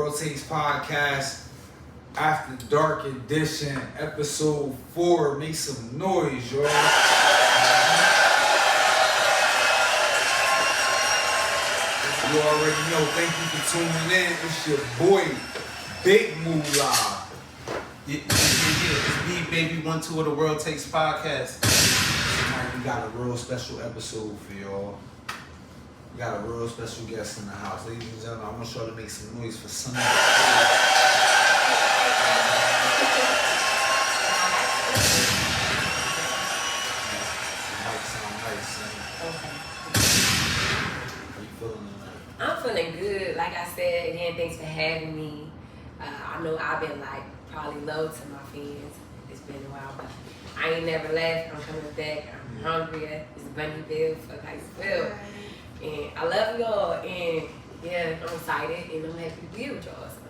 World Takes Podcast, After Dark Edition, Episode 4. Make some noise, y'all. You already know. Thank you for tuning in. It's your boy, Big Moolah. It's me, baby. 1-2 of the World Takes Podcast. Tonight we got a real special episode for y'all. We got a real special guest in the house. Ladies and gentlemen, I want y'all to make some noise for Sunny. Mic sound nice, Sunny. Okay. How you feeling tonight? I'm feeling good. Like I said, again, thanks for having me. I know I've been probably low to my fans. It's been a while, but I ain't never left. I'm coming back. I'm hungry. It's Bunnyville for Niceville. And I love y'all. And yeah, I'm excited and I'm happy to be with y'all. So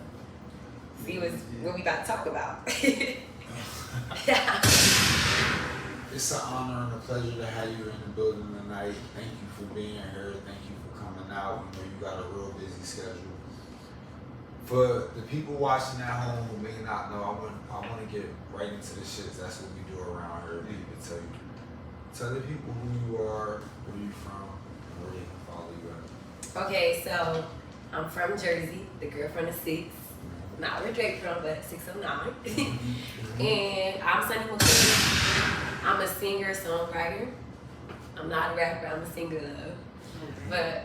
see what we about to talk about. It's an honor and a pleasure to have you in the building tonight. Thank you for being here. Thank you for coming out. We know you got a real busy schedule. For the people watching at home who may not know, I want to get right into the shits. That's what we do around here. We even tell the people who you are, where you from, and where they can follow you at. Okay, so I'm from Jersey, the girl from the 6. Not where Drake from, but 609. And I'm Sunny McCoy. I'm a singer, songwriter. I'm not a rapper, I'm a singer though. But,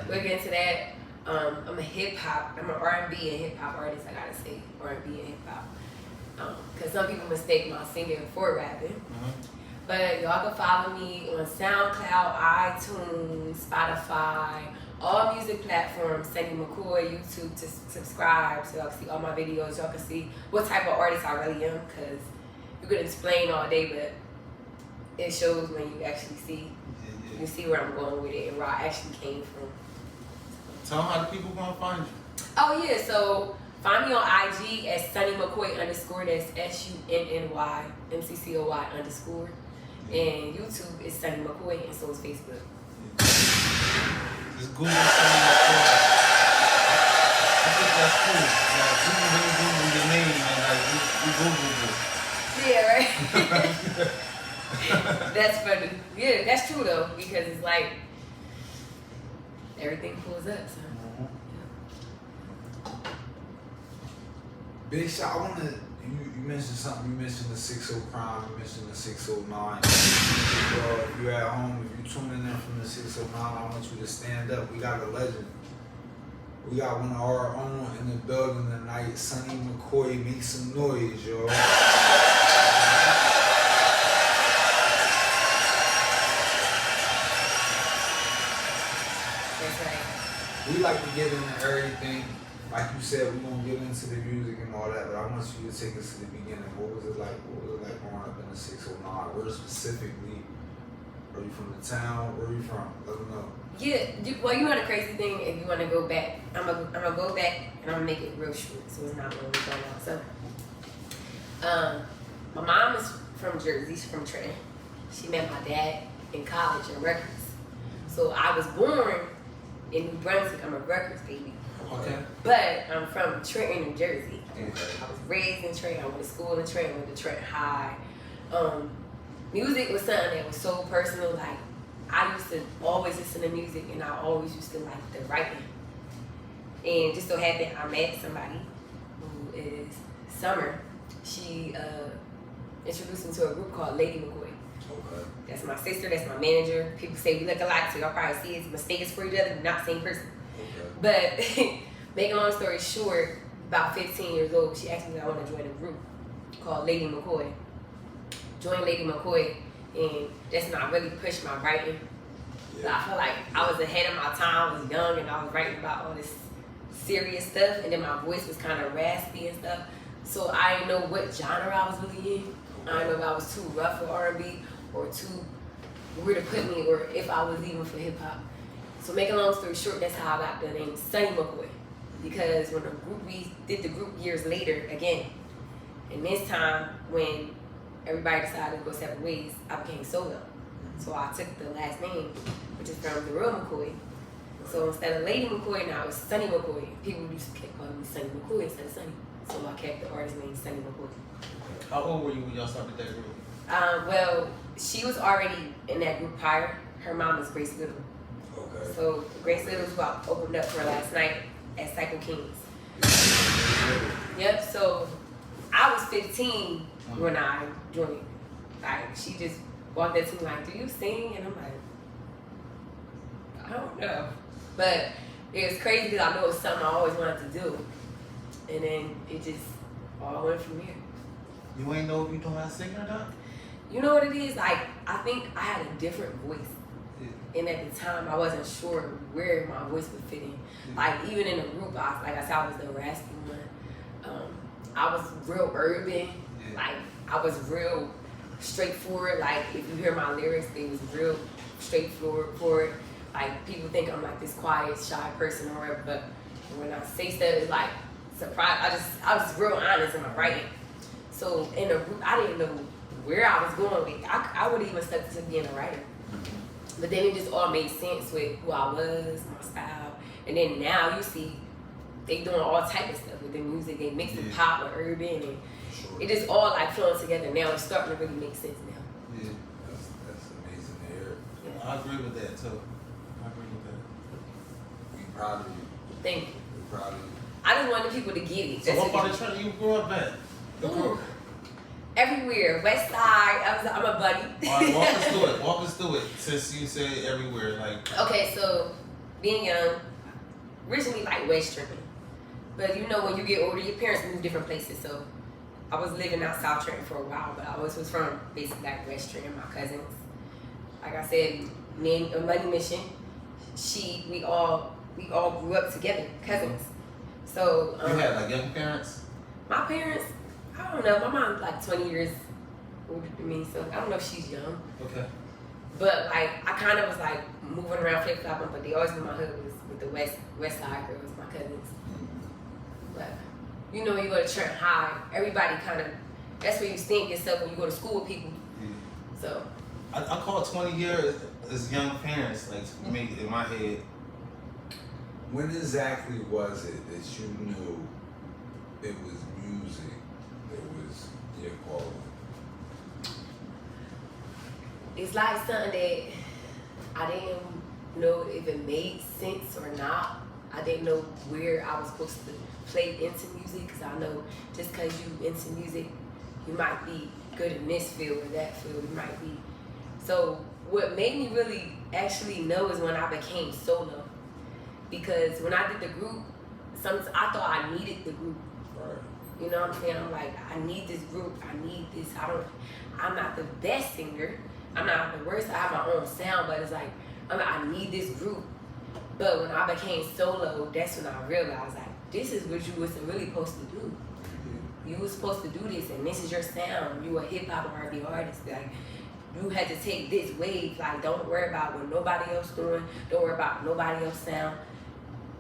we'll get into that. I'm a hip-hop, I'm an R&B and hip-hop artist, I gotta say. R&B and hip-hop. Because some people mistake my singing for rapping. But y'all can follow me on SoundCloud, iTunes, Spotify, all music platforms, Sunny McCoy, YouTube, to subscribe so y'all can see all my videos. Y'all can see what type of artist I really am, because you could explain all day, but it shows when you actually see. You see where I'm going with it and where I actually came from. Tell them how the people gonna find you. Oh yeah, so find me on IG at Sunny McCoy _. That's SUNNYMCCOY_. And YouTube is Sunny McCoy, and so is Facebook. Just Google Sunny McCoy. I think that's cool. Google your name and you Google it. Yeah, right? That's funny. Yeah, that's true though, because it's like everything pulls up. So. Big shot, I want to, you mentioned something, you mentioned the 60 crime, you mentioned the 609. If you're at home, if you're tuning in from the 609, I want you to stand up. We got a legend. We got one of our own in the building tonight, Sunny McCoy. Make some noise, y'all. That's right. We like to get into everything. Like you said, we're going to get into the music and all that, but I want you to take us to the beginning. What was it like? What was it like growing up in the 609? Where specifically? Are you from the town? Where are you from? Let them know. Yeah, well, you know the crazy thing, if you want to go back, I'm gonna go back and I'm going to make it real short, so it's not really going out. So, my mom is from Jersey, she's from Trenton. She met my dad in college in Rutgers. So I was born in New Brunswick, I'm a Rutgers baby. Okay. But I'm from Trenton, New Jersey. Okay. I was raised in Trenton. I went to school in Trenton, went to Trenton High. Music was something that was so personal. Like, I used to always listen to music, and I always used to like the writing. And just so happened, I met somebody who is Summer. She introduced me to a group called Lady McCoy. Okay. That's my sister. That's my manager. People say we look alike, so y'all probably see it's mistakes for each other, but not the same person. Okay. But make a long story short, about 15 years old, she asked me if I want to join a group called Lady McCoy. Joined Lady McCoy, and that's when I really pushed my writing. Yeah. So I feel like I was ahead of my time. I was young, and I was writing about all this serious stuff, and then my voice was kind of raspy and stuff. So I didn't know what genre I was really in. I didn't know if I was too rough for R&B or too where to put me, or if I was even for hip hop. So make a long story short, that's how I got the name Sunny McCoy. Because when we did the group years later again, and this time when everybody decided to go separate ways, I became solo. So I took the last name, which is from the real McCoy. So instead of Lady McCoy, now it's Sunny McCoy. People used to keep calling me Sunny McCoy instead of Sunny. So I kept the artist name Sunny McCoy. How old were you when y'all started that group? Well, she was already in that group prior. Her mom is Grace Little. Okay. So Grace Little was what opened up for her last night at Cycle Kings. Yep, so I was 15 when I joined. Like, she just walked up to me like, do you sing? And I'm like, I don't know. But it was crazy because I know it was something I always wanted to do. And then it just all went from here. You ain't know if you know how to sing or not? You know what it is? Like, I think I had a different voice. Yeah. And at the time, I wasn't sure where my voice would fit in. Like, even in the group, like I said, I was the raspy one. I was real urban. Yeah. Like, I was real straightforward. Like, if you hear my lyrics, they was real straightforward. Like, people think I'm like this quiet, shy person or whatever, but when I say stuff, it's like, surprise. I was real honest in my writing. So in the group, I didn't know where I was going with it. I would even stuck to being a writer. But then it just all made sense with who I was, my style. And then now you see they doing all type of stuff with the music. They mixing pop with urban, and it just all like flowing together now. It's starting to really make sense now. Yeah. That's amazing to hear. Yeah. I agree with that too. I agree with that. We proud of you. Thank you. We proud of you. I just wanted people to get it. So Just what to part get of Trenton you grew up at? Ooh. Everywhere, West Side. I'm a buddy. All right, walk us through it. Walk us through it. Since you said everywhere, like. Okay, so being young, originally like West Trenton, but you know when you get older, your parents move different places. So I was living out South Trenton for a while, but I always was from basically like West Trenton. My cousins, like I said, Money Mission. We all grew up together, cousins. So You had like young parents? my parents, I don't know. My mom's like 20 years older than me, so I don't know if she's young. Okay. But like I kind of was like moving around flip flopping, but they always knew my hood was with the West Side girls, my cousins. But you know, when you go to Trent High, everybody kind of that's where you think yourself when you go to school with people. Yeah. So I call 20 years as young parents, like for me in my head. When exactly was it that you knew it was music that was your calling? it's like something that I didn't know if it made sense or not. I didn't know where I was supposed to play into music, because I know just because you into music, you might be good in this field or that field, you might be. So what made me really actually know is when I became solo. Because when I did the group, I thought I needed the group. Right. You know what I'm saying? I'm like, I need this group, I need this. I'm not the best singer, I'm not the worst, I have my own sound, but it's like, I need this group. But when I became solo, that's when I realized, like, this is what you was really supposed to do. You was supposed to do this, and this is your sound. You a hip hop R&B artist. Like, you had to take this wave. Like, don't worry about what nobody else doing. Don't worry about nobody else sound.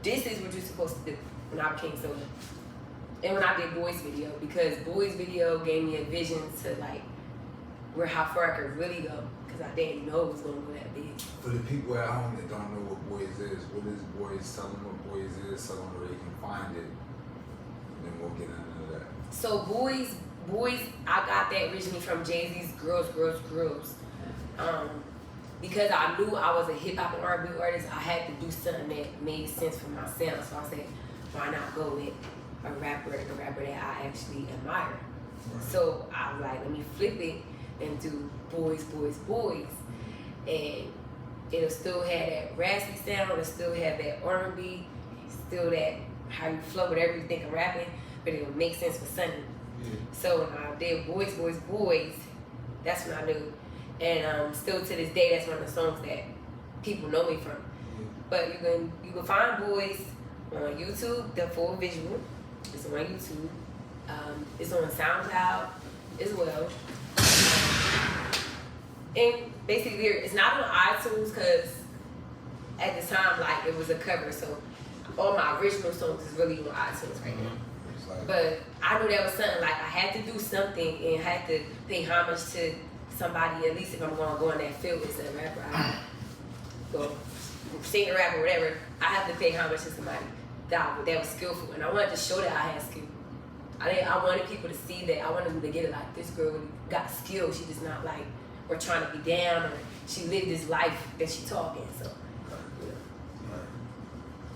This is what you're supposed to do. When I became solo, and when I did Boys Video, because Boys Video gave me a vision to like how far I could really go, because I didn't know it was gonna go that big. For the people at home that don't know what Boys is, what is Boys? Tell them what Boys is, tell them where they can find it, and then we'll get into that. So Boys, I got that originally from Jay-Z's Girls. Because I knew I was a hip hop and R&B artist, I had to do something that made sense for my sound. So I said, why not go with a rapper that I actually admire? Right. So I was like, let me flip it and do Boys. And it'll still have that raspy sound, it'll still have that R&B, still that how you flow, whatever you think of rapping, but it'll make sense for Sunny. Yeah. So when I did Boys, that's when I knew. And still to this day, that's one of the songs that people know me from. Yeah. But you can find Boys on YouTube, the full visual. It's on YouTube. It's on SoundCloud as well. And basically, it's not on iTunes because at the time, like, it was a cover. So all my original songs is really on iTunes right now. Like, But I knew that was something, like, I had to do something and had to pay homage to somebody, at least if I'm going to go in that field as a rapper. I go. singer, rapper, whatever, I have to pay homage to somebody that was skillful, and I wanted to show that I had skill. I wanted people to see that. I wanted them to get it like, this girl really got skill. She just not like, or trying to be down, or she lived this life that she talking. So, Right.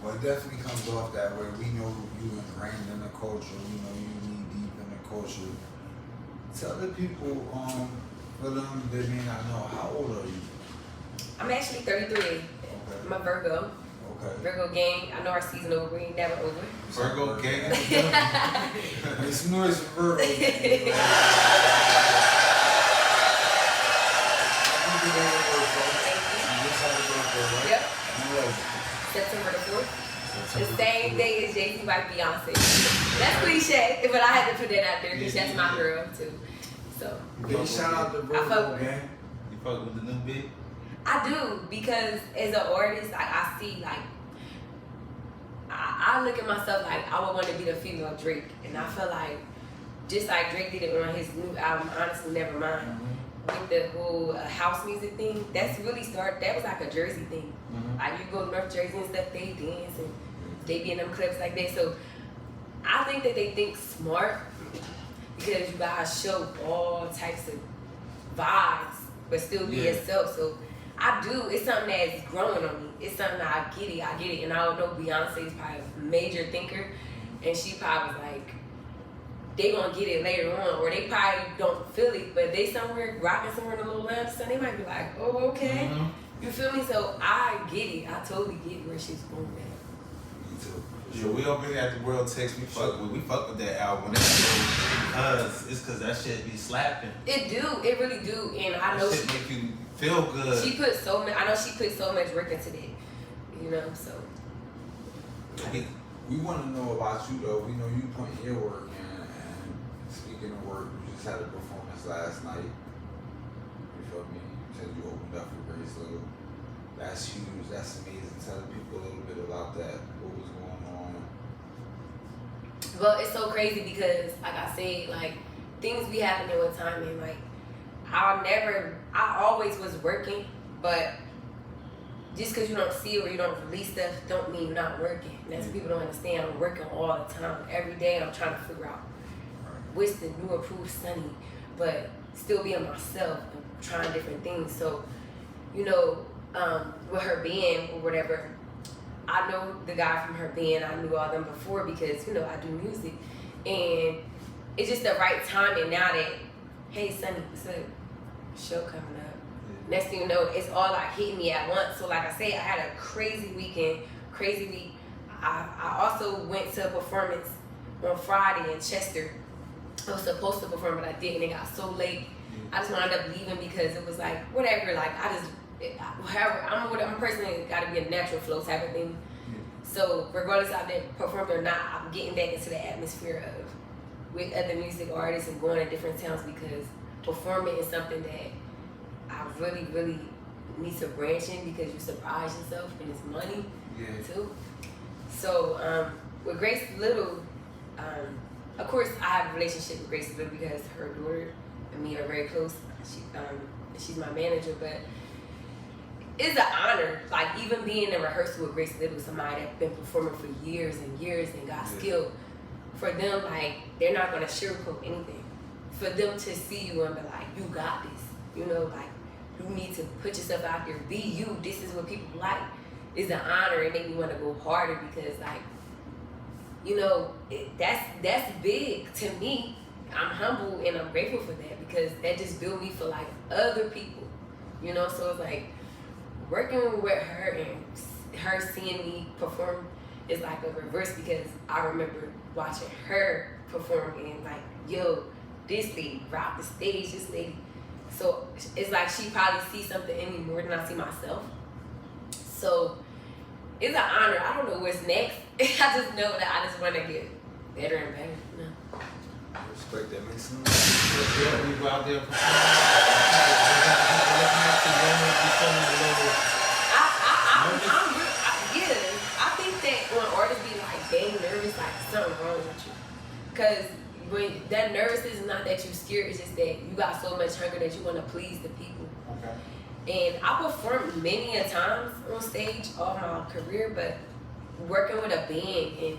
Well, it definitely comes off that way. We know you ingrained in the culture. We know you knee deep in the culture. Tell the people, for them that may not know, how old are you? I'm actually 33. Okay. I'm a Virgo. Okay. Virgo gang. I know our season over. We ain't never over. Virgo gang. It's noise for Virgo. Yep. September the 4th. The same day as Jay-Z by Beyonce. That's cliche, but I had to put that out there because that's my girl too. So. Big shout out to Virgo, man. You fuck with the new bit? I do, because as an artist, like I see, like I look at myself like I would want to be the female Drake, and I feel like just like Drake did it on his new album, Honestly Nevermind, with the whole house music thing. That's really started. That was like a Jersey thing. Like you go to North Jersey and stuff, they dance and they be in them clips like that. So I think that they think smart because you guys show all types of vibes, but still be yourself. So I do. It's something that's growing on me. It's something that I get it. And I don't know, Beyonce's probably a major thinker, and she probably was like, they gonna get it later on, or they probably don't feel it, but they somewhere rocking somewhere in a little lounge, so they might be like, oh, okay. You feel me? So I get it. I totally get where she's going at. Me too. Yeah, we over here at the World Text. We fuck with that album. Because that shit be slapping. It do. It really do. And I know that shit make you feel good. She put so much. I know she put so much work into that. You know, so. We want to know about you though. We know you put in your work in, and speaking of work, you just had a performance last night. You feel me? You said you opened up for Grace Little. That's huge. That's amazing. Tell the people a little bit about that. What was going on? Well, it's so crazy because, like I said, like things be happening with time, and like I always was working, but just because you don't see it or you don't release stuff, don't mean you're not working. And that's what people don't understand. I'm working all the time, every day, and I'm trying to figure out what's the new approved Sunny, but still being myself and trying different things. So, you know, with her band or whatever, I know the guy from her band. I knew all them before because, you know, I do music. And it's just the right timing now that, hey, Sunny, it's a show coming up. Next thing you know, it's all like hitting me at once. So like I said, I had a crazy weekend, crazy week. I also went to a performance on Friday in Chester. I was supposed to perform, but I didn't. It got so late. I just wound up leaving because it was like, whatever, like however, I'm a person that got to be a natural flow type of thing. So regardless if I performed or not, I'm getting back into the atmosphere of with other music artists and going to different towns because performing is something that I really, really need to branch in because you surprise yourself and it's money too. So with Grace Little, of course I have a relationship with Grace Little because her daughter and me are very close. She's my manager, but it's an honor, like even being in rehearsal with Grace Little, somebody that's been performing for years and years and got skill. For them, like they're not gonna sugarcoat anything. For them to see you and be like, you got this, you know, like you need to put yourself out there, be you. This is what people like. It's an honor. It made me want to go harder because, like, you know, that's big to me. I'm humble and I'm grateful for that because that just built me for like other people, you know. So it's like working with her and her seeing me perform is like a reverse because I remember watching her perform and like, yo, this lady rocked the stage, this lady. So it's like she probably sees something in me more than I see myself. So it's an honor. I don't know what's next. I just know that I just want to get better and better. No. Respect that makes sense. Yeah, we go out there I think that when artists be like dang nervous, like something wrong with you. Cause when that nervousness is not that you're scared, it's just that you got so much hunger that you want to please the people. Okay. And I performed many a times on stage all my career, but working with a band and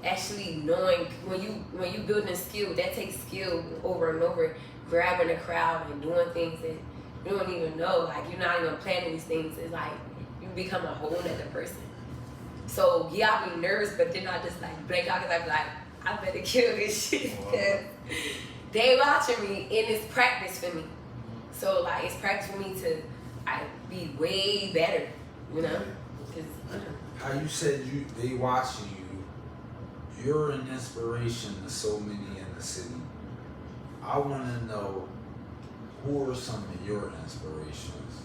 actually knowing when you building a skill, that takes skill over and over, grabbing a crowd and doing things that you don't even know, like you're not even planning these things. It's like you become a whole other person. So yeah, I'll be nervous, but then I just like break out because I be like, I better kill this shit because they watching me and it's practice for me. So like it's practice for me to be way better, you know? 'Cause, How you said they watching you. You're an inspiration to so many in the city. I want to know, who are some of your inspirations?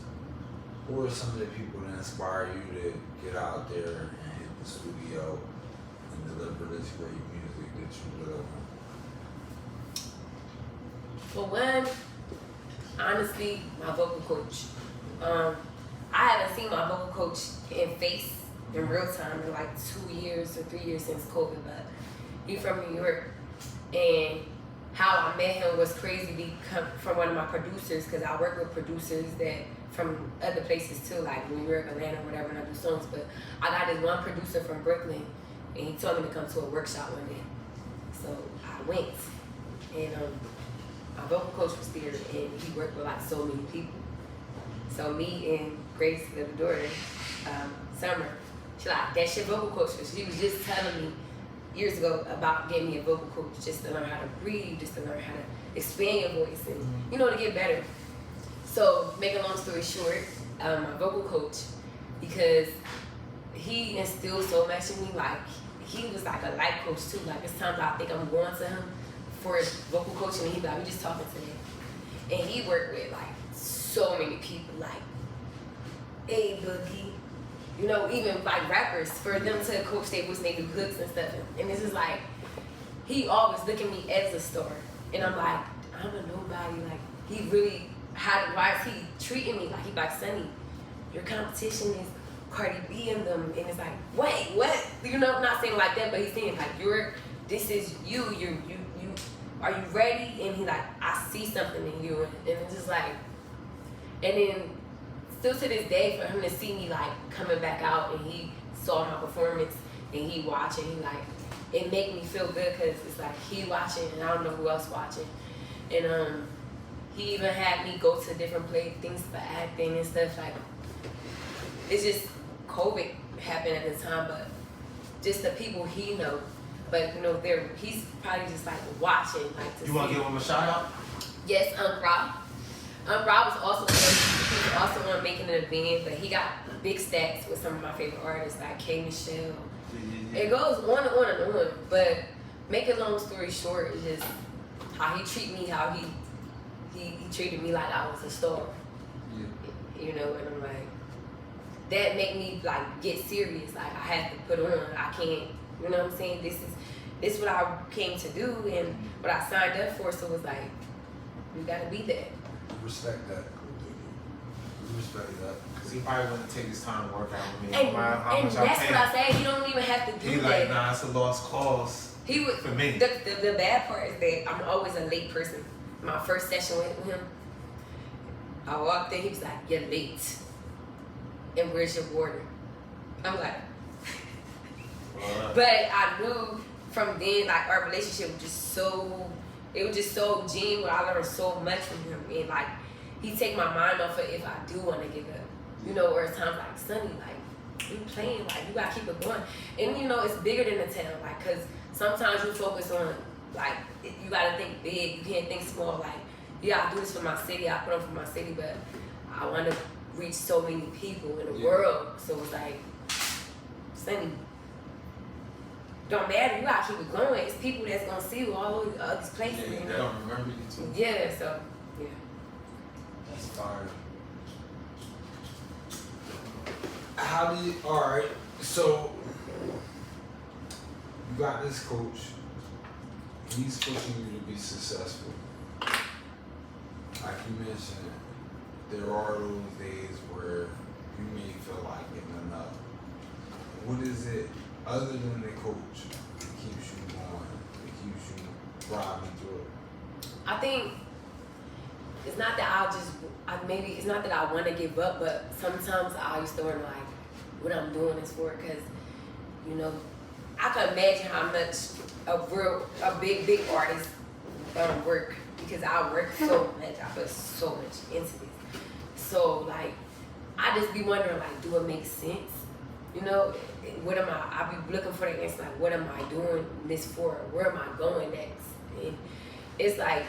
Who are some of the people that inspire you to get out there and hit the studio and deliver this great music that you deliver? For one, honestly, my vocal coach. I haven't seen my vocal coach in face in real time in like 2 years or 3 years since COVID, but he's from New York. And how I met him was crazy from one of my producers, because I work with producers that from other places too, like New York, Atlanta, whatever, and I do songs. But I got this one producer from Brooklyn, and he told me to come to a workshop one day. So I went, and my vocal coach was there, and he worked with like so many people. So me and Grace, the daughter, Summer, she like, that's your vocal coach. She was just telling me years ago about getting me a vocal coach just to learn how to breathe, just to learn how to expand your voice and, you know, to get better. So, make a long story short, my vocal coach, because he instilled so much in me, like, he was like a life coach too. Like, there's times I think I'm going to him for vocal coaching, and he's like, we just talking today. And he worked with, like, so many people, like, A Boogie, you know, even like rappers, for them to coach their voice and they do hooks and stuff. And this is like, he always look at me as a star. And I'm like, I'm a nobody. Like, he really, why is he treating me like, he like, Sonny, your competition is Cardi B and them. And it's like, wait, what? You know, I'm not saying like that, but he's saying like, this is you, are you ready? And he like, I see something in you. And it's just like, and then still to this day, for him to see me like coming back out and he saw my performance and he watching, he like, it make me feel good because it's like he watching and I don't know who else watching. And he even had me go to different things for acting and stuff. Like, it's just COVID happened at the time, but just the people he know. But you know, he's probably just like watching. Like, to you want to give him a shout out? Yes, Rob. Rob was also on making an event, but he got big stacks with some of my favorite artists like K. Michelle. It goes on and on and on. But make a long story short, is just how he treated me, how he treated me like I was a star. Yeah. You know, and I'm like, that made me like get serious. Like, I have to put on. I can't. You know what I'm saying? This is what I came to do and what I signed up for. So it was like, we gotta be there. Respect that. We respect that. Because he probably wouldn't take his time to work out with me. And that's what I say. You don't even have to do he that. Like, nah, it's a lost cause. He would, for me. The bad part is that I'm always a late person. My first session with him, I walked in, he was like, you're late. And where's your water? I'm like, but I knew from then, like, our relationship was just so, it was just so genuine. I learned so much from him. And like, he take my mind off of if I do want to give up. You know, or it's times like, Sonny, like, you playing, like, you gotta keep it going. And you know, it's bigger than the town, like, cause sometimes you focus on, like, you gotta think big, you can't think small. Like, yeah, I do this for my city, I put on for my city, but I want to reach so many people in the world. So it's like, Sonny, don't matter, you gotta keep it going. It's people that's gonna see you all over these places. Yeah, you they know? don't remember you too. Yeah, so, yeah. That's fire. How do you, alright, so you got this coach, he's pushing you to be successful. Like you mentioned, there are those days where you may feel like giving up. What is it, other than the coach, that keeps you going, that keeps you driving through it? I think it's not that maybe it's not that I want to give up, but sometimes I used to wonder like what I'm doing this for, because you know I can imagine how much a big artist work, because I work so much, I put so much into this. So like I just be wondering like, do it make sense? You know, what am I be looking for the answer, like what am I doing this for? Where am I going next? And it's like,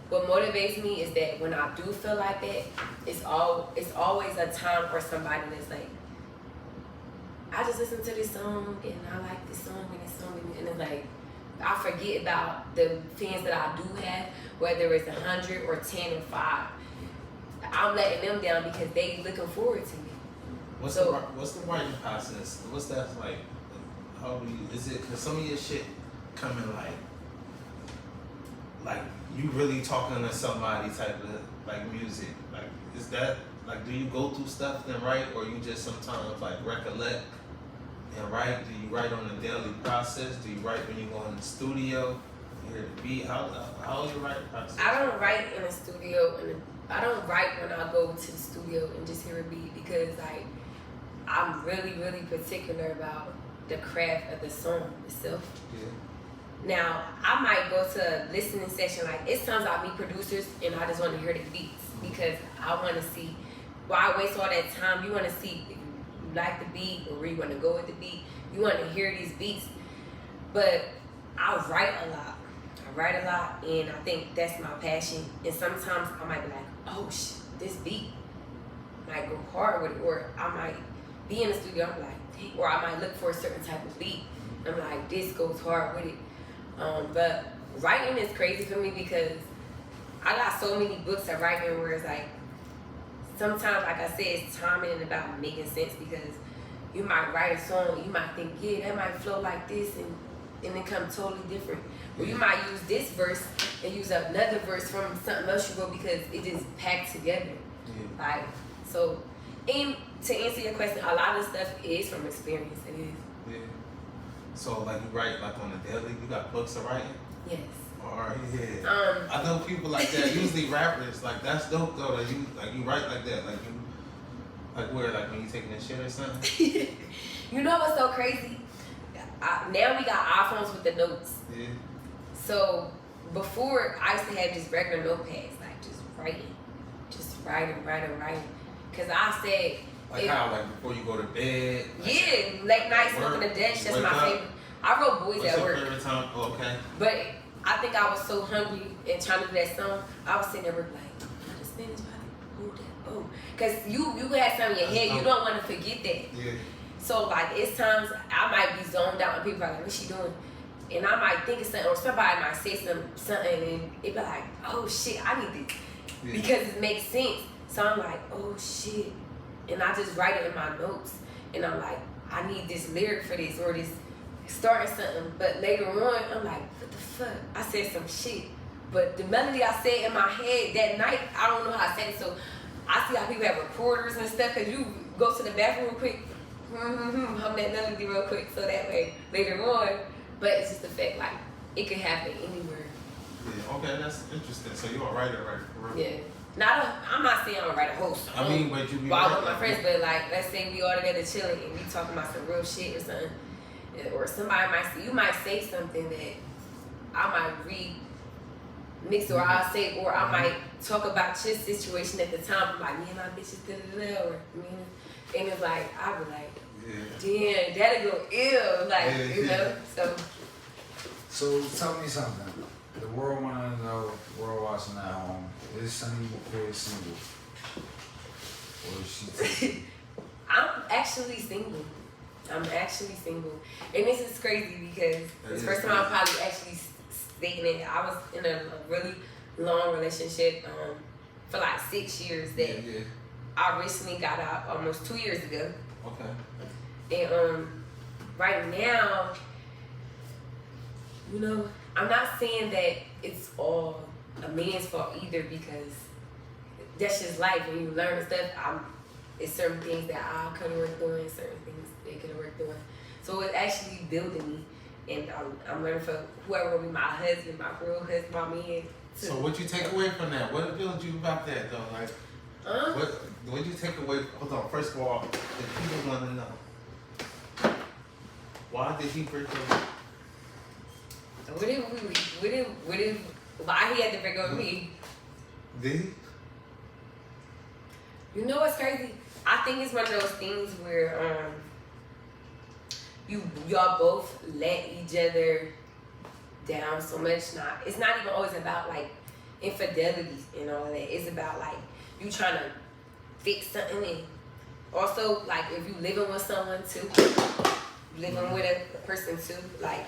what motivates me is that when I do feel like that, it's always a time for somebody that's like, I just listened to this song and I like this song and this song, and it's like, I forget about the fans that I do have, whether it's 100 or 10 or 5. I'm letting them down because they looking forward to me. What's the writing process? What's that like? How do you, is it, cause some of your shit coming like you really talking to somebody type of like music? Like, is that like, do you go through stuff then write, or you just sometimes like recollect and write? Do you write on a daily process? Do you write when you go in the studio? You hear the beat? How is your writing process? I don't write in a studio, and I don't write when I go to the studio and just hear a beat, because like I'm really particular about the craft of the song itself. Yeah. Now, I might go to a listening session, like it's times I meet producers and I just want to hear the beats, because I want to see, why waste all that time? You want to see if you like the beat or where you want to go with the beat. You want to hear these beats. But I write a lot. And I think that's my passion. And sometimes I might be like, oh shit, this beat might go hard with it, or I might be in the studio, I'm like, dang, or I might look for a certain type of beat. I'm like, this goes hard with it. But writing is crazy for me, because I got so many books of writing where it's like, sometimes, like I said, it's timing and about making sense, because you might write a song, you might think, yeah, that might flow like this, and it come totally different. Or you might use this verse and use another verse from something else you wrote, because it just packed together. Yeah. Like, so, and to answer your question, a lot of stuff is from experience. It is. Yeah. So like you write like on a daily, you got books of writing? Yes. Alright, yeah. I know people like that, usually rappers, like that's dope though, that you write like that, like where, like when you taking a shit or something? You know what's so crazy? Now we got iPhones with the notes. Yeah. So before, I used to have just regular notepads, like just writing. Cause I said, like how, like before you go to bed? Like yeah, late nights smoking a dash, that's my favorite. I wrote Boys What's at your Work. favorite time? Oh, okay. But I think I was so hungry and trying to do that song, I was sitting there like, I just finished cause you had something in your head, you don't want to forget that. Yeah. So like it's times I might be zoned out and people are like, what's she doing? And I might think of something, or somebody might say something and it be like, oh shit, I need this. Yeah. Because it makes sense. So I'm like, oh shit. And I just write it in my notes. And I'm like, I need this lyric for this, or this starting something. But later on, I'm like, what the fuck? I said some shit. But the melody I said in my head that night, I don't know how I said it. So I see how people have recorders and stuff, because you go to the bathroom real quick, hum that melody real quick, so that way later on. But it's just the fact, like, it could happen anywhere. Yeah, okay, that's interesting. So you're a writer, right? For real? Yeah. I'm not saying I'm gonna write a whole song. I mean, but you be while I'm with writing. my friends, but like, let's say we all together chilling and we talking about some real shit or something, or somebody you might say something that I might remix, or I'll say, or I might talk about your situation at the time. I'm like, me and my bitches or me, and it's like, I be like, damn, that'll go ill, like, you know. So tell me something. The world wanna know, the world watching at home, is Sunny McCoy single? Or is she taken? I'm actually single. And this is crazy because it's the first time I'm probably actually stating it. I was in a really long relationship for like 6 years that I recently got out almost 2 years ago. Okay. And right now, you know, I'm not saying that it's all a man's fault either, because that's just life. When you learn stuff, it's certain things that I could have worked on, and certain things they could have worked on. So it's actually building me, and I'm learning for whoever will be my husband, my real husband, my man, So what you take away from that? What appealed you about that though? Like, what you take away? Hold on. First of all, if people want to know, why did he break up? Why he had to break up with me? Did he? You know what's crazy? I think it's one of those things where y'all both let each other down so much. It's not even always about like infidelity and all that. It's about like you trying to fix something. And also, like if you living with someone too, living with a person too, like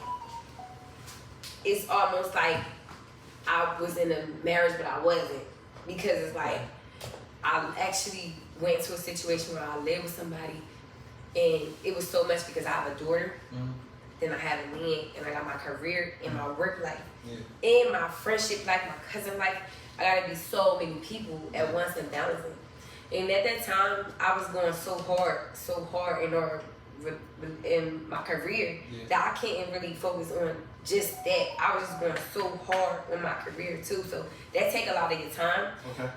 it's almost like I was in a marriage but I wasn't, because it's like I actually went to a situation where I lived with somebody and it was so much because I have a daughter, then I have a man, and I got my career and my work life, and my friendship life, my cousin life. I gotta be so many people at once and balancing. And at that time, I was going so hard in my career that I can't really focus on just that. I was just going so hard on my career too. So that take a lot of your time. Okay.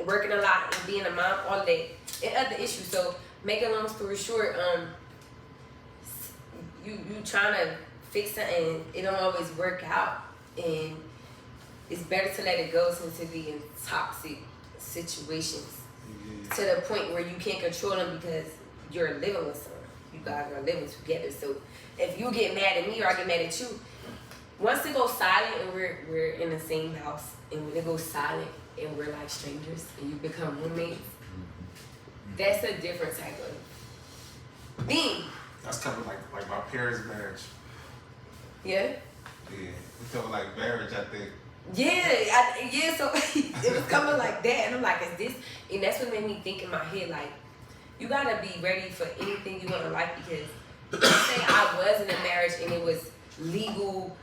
Working a lot and being a mom, all that, and other issues. So, make a long story short, you trying to fix something, it don't always work out, and it's better to let it go than to be in toxic situations to the point where you can't control them because you're living with someone. You guys are living together. So, if you get mad at me or I get mad at you, once it goes silent and we're in the same house, and when it goes silent and we're like strangers and you become roommates, that's a different type of thing. That's kind of like my parents' marriage. Yeah? Yeah. We felt like marriage, I think. Yeah, so it was coming like that, and I'm like, is this? And that's what made me think in my head, like, you gotta be ready for anything you want in life, because let's say I was in a marriage and it was legal,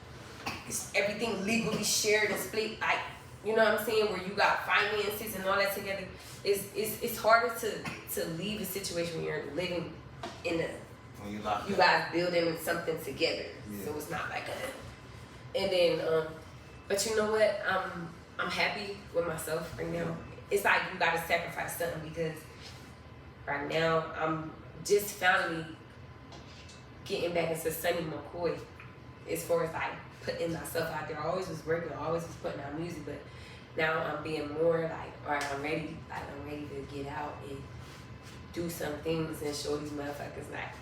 everything legally shared and split, like, you know what I'm saying, where you got finances and all that together. It's harder to leave a situation when you're living in you guys building something together. Yeah. So it's not like and then but you know what, I'm happy with myself right now. It's like you gotta sacrifice something, because right now I'm just finally getting back into Sunny McCoy as far as like putting myself out there. I always was working, I always was putting out music, but now I'm being more like, all right, I'm ready to get out and do some things and show these motherfuckers like.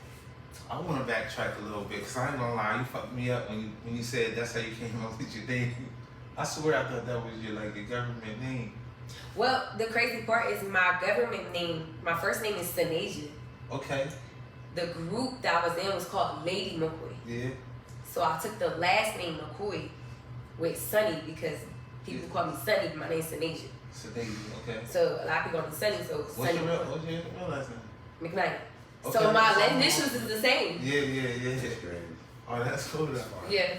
I want to backtrack a little bit, because I ain't gonna lie, you fucked me up when you said that's how you came up with your name. I swear I thought that was your government name. Well, the crazy part is my government name, my first name is Sanasia. Okay. The group that I was in was called Lady McCoy. Yeah. So I took the last name McCoy with Sunny, because people call me Sunny, my name's Sanasia. Sanasia, okay. So a lot of people call me Sunny, so what's Sunny. What's your real last name? McKnight. Okay. So my initials is the same. Yeah. Oh, that's cool though. Yeah.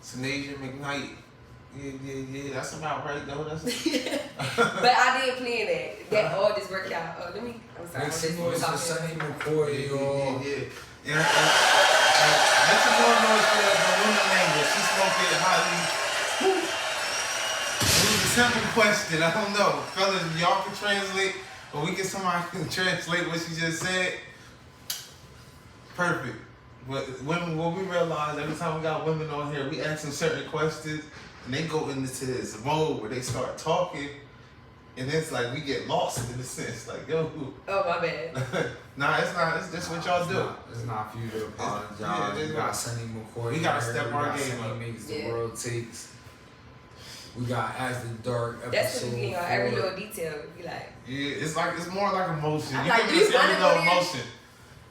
Sanasia McKnight. Yeah. That's about right though. That's But I did plan that all this worked out. Oh, let me. I'm sorry. Make some noise for Sunny McCoy, y'all. Yeah. Make some more noise for the woman language. She spoke it highly. It was a simple question. I don't know, fellas. Y'all can translate, or we get somebody who can translate what she just said. Perfect. But what we realize every time we got women on here, we ask them certain questions, and they go into this mode where they start talking, and it's like we get lost in a sense. Like, yo. Oh, my bad. Nah, it's not. It's just what y'all do. It's not for you to apologize. We got Sunny McCoy. We gotta step our game up. Sunny Makes the World Takes. We got As the Dark episode. That's what we get on every little detail. We like. Yeah, it's more like emotion. I'm You like, can do you miss every wanna little go emotion.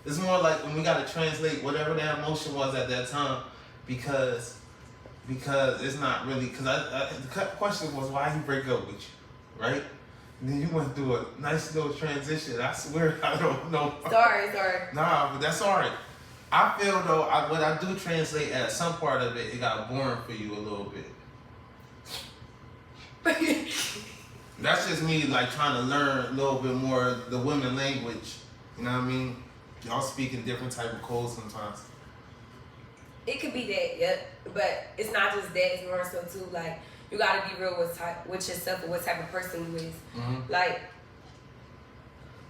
It's more like when we gotta translate whatever that emotion was at that time, because it's not really, because the question was why he break up with you, right? And then you went through a nice little transition. I swear I don't know. Sorry. Nah, but that's alright. I feel though, when I do translate at some part of it, it got boring for you a little bit. That's just me like trying to learn a little bit more the women language. You know what I mean? Y'all speak in different type of codes sometimes. It could be that, yeah. But it's not just that. It's more so too like you gotta be real with yourself and what type of person you is. Like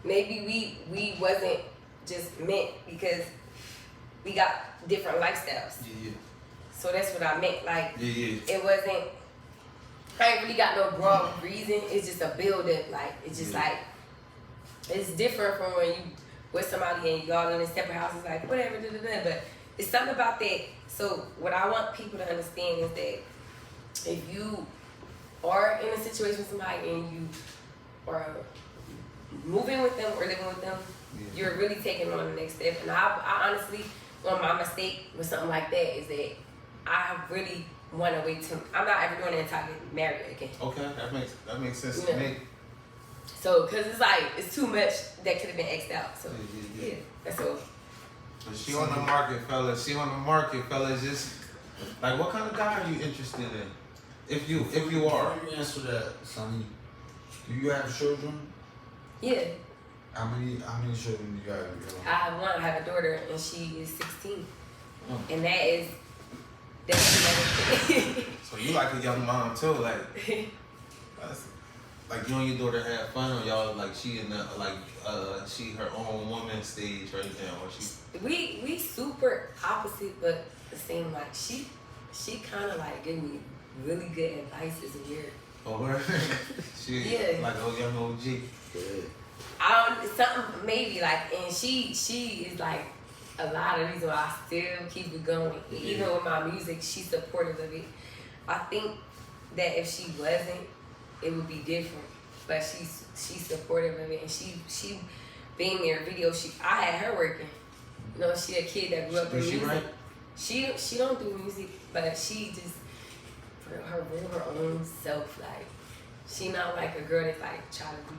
maybe we wasn't just meant because we got different lifestyles. Yeah. So that's what I meant. Like Yeah. it wasn't. I ain't really got no broad reason. It's just a build up. Like it's just like it's different from when you with somebody and y'all in separate houses. Like whatever. But it's something about that. So what I want people to understand is that if you are in a situation with somebody and you are moving with them or living with them, you're really taking on the next step. And I honestly, well, my mistake with something like that is that I really want to wait till I'm not ever doing it until I get married again. Okay, that makes sense to me. So, cause it's like it's too much that could have been X'd out. So yeah, that's all. But she on the market, fellas. She on the market, fellas. Just like, what kind of guy are you interested in? If you are. Before you answer that, Sonny, do you have children? Yeah. How many children do you have? I have one. I have a daughter, and she is 16, and that's So you like a young mom too, like. Like you and your daughter have fun, or y'all like she in the she her own woman stage right now, or she. We super opposite, but the same. Like she kind of like give me really good advice. It's weird. Oh, her? She like a young OG. Something maybe like, and she is like a lot of reason why I still keep it going. Even with my music, she's supportive of it. I think that if she wasn't, it would be different. But she's supportive of it, and she being there video. I had her working. You know, she a kid that grew up in music. Right? She don't do music, but she just for her own self. Like she not like a girl that's like try to be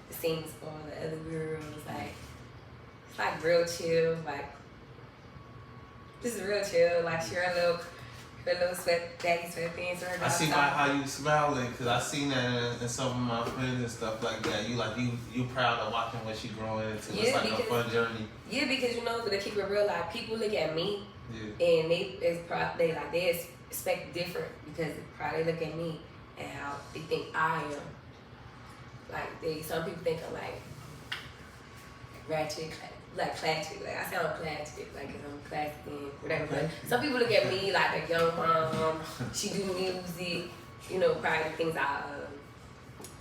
the same as all the other girls. Like it's like real chill. Like this is real chill. Like she her little baggy sweatpants. I see how you smiling, cause I seen that in some of my friends and stuff like that. You proud of watching what she growing into. It's like a fun journey. Yeah, because you know, to keep it real, like people look at me and they expect different because probably look at me and how they think I am. Like some people think I'm like ratchet, like classic. Like I sound classic, like I'm classic and whatever. But some people look at me like a young mom. She do music, you know, probably the things I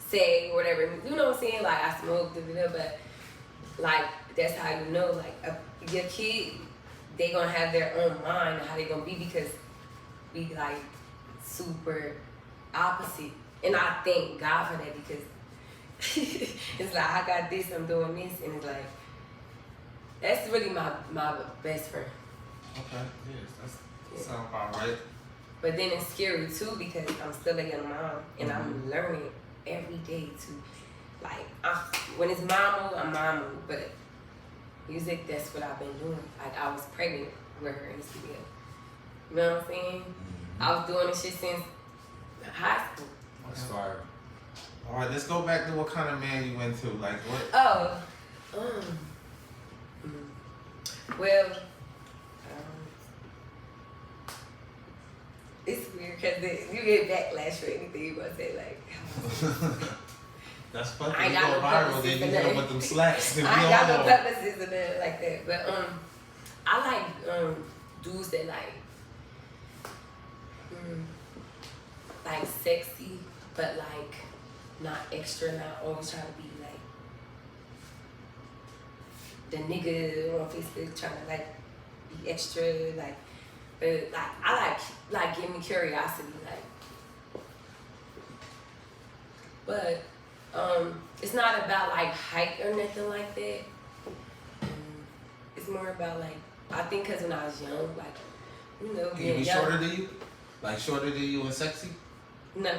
say or whatever. You know what I'm saying? Like I smoke, but like that's how you know. Like your kid, they gonna have their own mind how they gonna be because we like super opposite. And I thank God for that because it's like I got this, I'm doing this, and it's like that's really my best friend. Okay, yes, that sounds about right. But then it's scary too because I'm still a young mom and I'm learning every day to like when it's mama, I'm mama, but music, that's what I've been doing. Like I was pregnant with her in the studio. You know what I'm saying? I was doing this shit since high school. That's fire. All right, let's go back to what kind of man you into. Like what? Oh, well, it's weird because you get backlash for anything you want to say. Like, that's funny. I ain't you got go no viral, then you hit them with them slaps. I ain't got no purposes or nothing like that. But I like dudes that like sexy, but like not extra, not always trying to be like the nigga on Facebook trying to like be extra, like. But like I like give me curiosity, like. But it's not about like height or nothing like that. It's more about like I think because when I was young, like you know, Can you be young, shorter than you? Like shorter than you and sexy? No.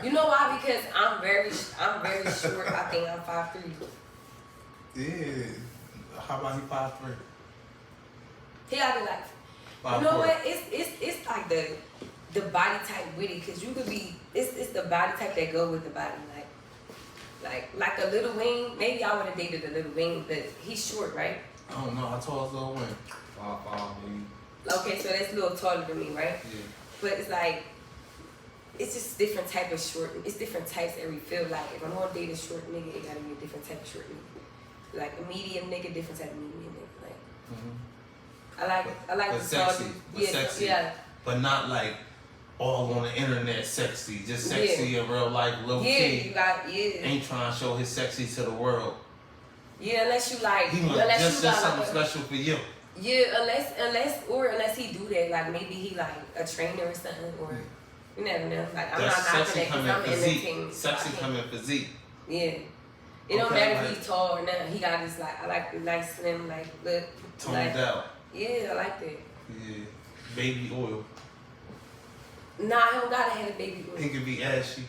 You know why? Because I'm very short. I think I'm 5'3". Yeah. How about you 5'3"? He gotta be like. 5'4". You know what? It's like the body type with it, cause you could be. It's the body type that go with the body, like a Little Wayne. Maybe I would have dated a Little Wayne, but he's short, right? I don't know. How tall is Lil Wayne? 5'5", maybe. Okay, so that's a little taller than me, right? Yeah. But it's like it's just different type of short. It's different types every feel. Like if I'm gonna date a short nigga, it gotta be a different type of short nigga. Like a medium nigga, different type of medium nigga. Like I like but the sexy, tall but dude. sexy, Yeah. but not like all on the internet sexy, just sexy in real life, low key. You got Ain't trying to show his sexy to the world. Yeah, unless you like, He want just something special for you. Yeah, unless he do that, like maybe he like a trainer or something, or you never know. Like I'm That's not knocking sexy that because I'm physique. entertaining. Sexy coming physique. Yeah. It don't Okay, matter if like- he's tall or not. He got this like I like the nice slim like look. Toned like, out. Yeah, I like that. Yeah. Baby oil. Nah, I don't gotta have a baby He oil. could be ashy.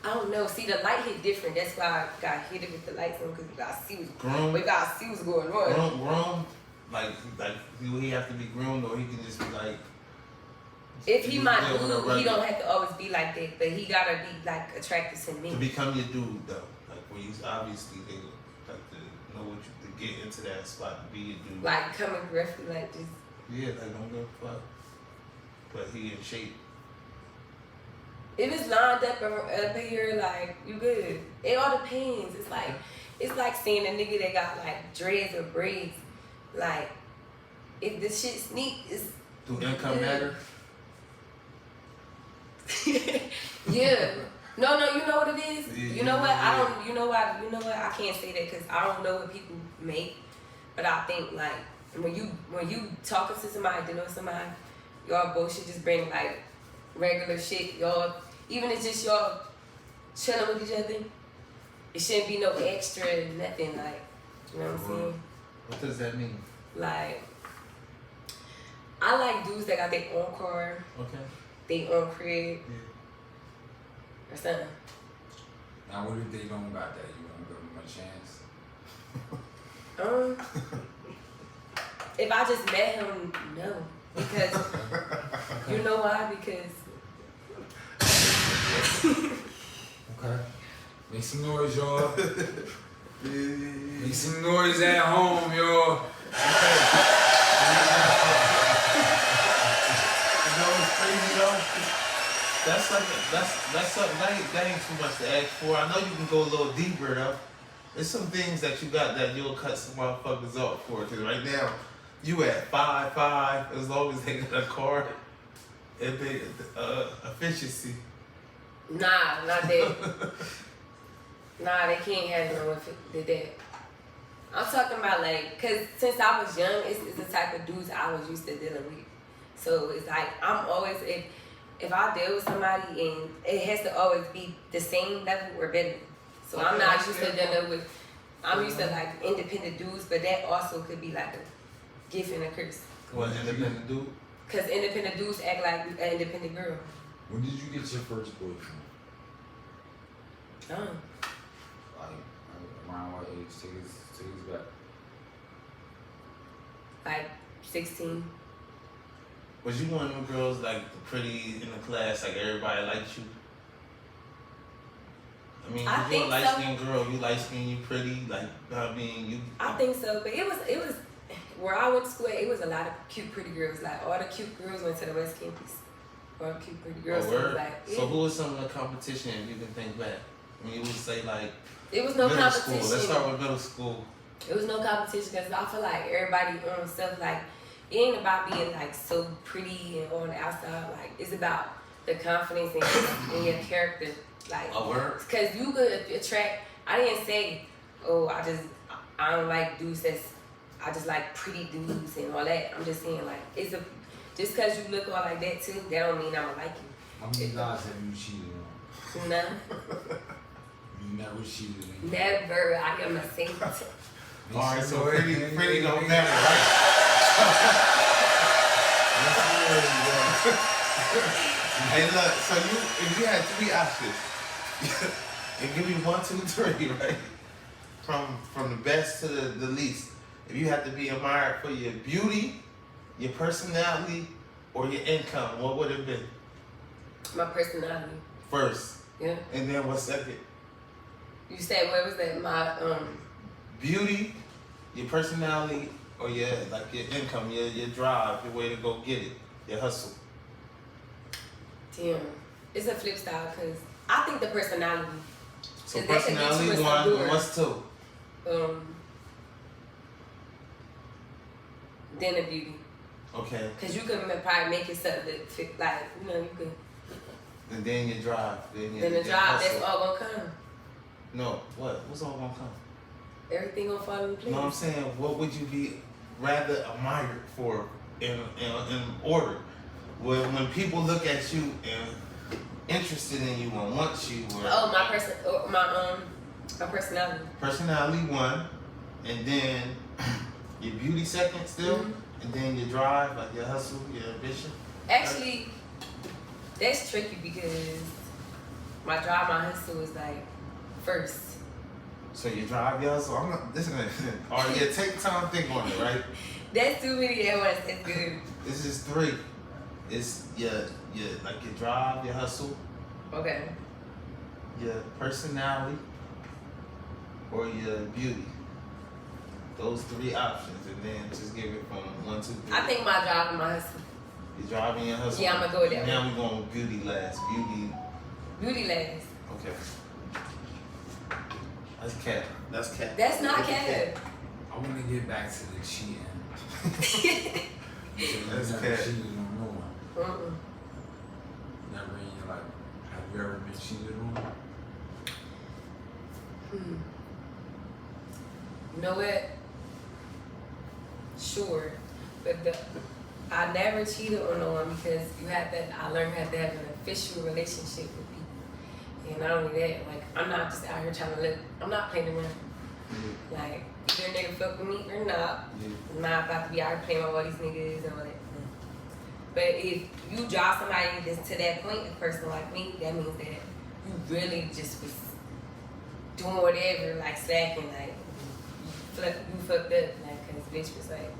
I don't know. See, the light hit different. That's why I got hit it with the lights on because we gotta see what's Groomed. we gotta see what's going on. Groomed. Like do he have to be groomed or he can just be like? If he my Yeah, with a dude, he regular- don't have to always be like that, but he gotta be like attractive to me. To become your dude though, like where you obviously they like to know what you to get into that spot to be your dude. Like coming gruffy like this. Yeah, like don't give a fuck. But he in shape. If it's lined up here, like you good. It all depends. It's like seeing a nigga that got like dreads or braids. Like if the shit sneak is. Do income matter? Yeah. No, you know what it is. Yeah, You know what? I yeah. don't. You know what? You know what? I can't say that because I don't know what people make. But I think like when you talking to somebody, to know somebody, y'all both should just bring like regular shit. Y'all, even if it's just y'all chilling with each other, it shouldn't be no extra nothing. Like, you know what I'm saying? What does that mean? Like, I like dudes that got their own car, Okay. their own crib, or something. Now, what if they don't got that? You gonna give them a chance? If I just met him, no. Because, you know why? Because, Okay. Make some noise, y'all. Make some noise at home, y'all. You know what's crazy though? That's something that ain't too much to ask for. I know you can go a little deeper though. There's some things that you got that you'll cut some motherfuckers off for. Cause right now, you at 5'5", as long as they got a car, and they efficiency. nah, not that. Nah, they can't have no if it did that. I'm talking about like, cause since I was young, it's the type of dudes I was used to dealing with. So it's like I'm always if I deal with somebody and it has to always be the same level or better. So I'm Okay, not used to yeah. dealing with. I'm used to like independent dudes, but that also could be like a gift and a curse. What independent dude? Cause independent dudes act like an independent girl. When did you get your first boyfriend? Oh. Like, around what age? Take us back. Like 16. Was you one of them girls like the pretty in the class, like everybody liked you? I mean, I you a think light so. skinned girl, you light skinned, you pretty, like I mean you I think so, but it was where I went to school. It was a lot of cute, pretty girls. Like all the cute girls went to the West Campus. All the cute, pretty girls. Oh, So, it was word? like, yeah. So who was some of the competition if you can think back? I mean, you would say like It was no middle competition. school. Let's start with middle school. It was no competition because I feel like everybody stuff like it ain't about being like so pretty and on the outside. Like it's about the confidence in your character. Like A word? because you could attract. I didn't say, oh, I don't like dudes I just like pretty dudes and all that. I'm just saying like just because you look all like that too, that don't mean I'ma like you. How many guys have you cheated on? No, You never cheated on. never. I am a saint. Alright, so pretty don't matter, right? Hey look, so if you had 3 options, and give me 1, 2, 3, right? From the best to the least. If you had to be admired for your beauty, your personality, or your income, what would it be? My personality. First. Yeah. And then what's second? You said what was that? My Beauty, your personality, or your income, your drive, your way to go get it, your hustle. Damn. It's a flip style because I think the personality. So 'Cause that could get personality you in one, some and what's two? Then the beauty. Okay. Because you can probably make yourself look fit, like, you know, you could. And then you drive. Then Then the job, hustle. that's all gonna come. No, what? What's all gonna come? Everything gonna fall into place. You know what I'm saying? What would you be rather admired for in order? Well, when people look at you and interested in you and want you, or Oh, my personality. personality one, and then your beauty second still, and then your drive, like your hustle, your ambition. Actually, that's tricky because my drive, my hustle is like first. So you drive, your hustle. I'm not listening. All right, yeah, take time, think on it, right? That's too many at once. That's good. This is three. It's your like your drive, your hustle, Okay. your personality, or your beauty. Those three options, and then just give it from 1, 2, 3. I think my drive and my hustle. You're driving your hustle. Yeah, I'm gonna go with that. Now we're going with beauty last. Beauty last. Okay. That's cat. That's cat. That's not cat. I want to get back to the cheating. That's never cat. cheated on no one. Mm-mm. Never in your life. Have you ever been cheated on? You know what? Sure, but I never cheated on no one because I learned how to have an official relationship with people, and not only that, like I'm not just out here trying to live. I'm not playing around. Like either a nigga fuck with me or not. I'm not about to be out here playing with all these niggas and all that. But if you draw somebody that's to that point, a person like me, that means that you really just was doing whatever, like slacking, like you fucked up, like, cause bitch was like,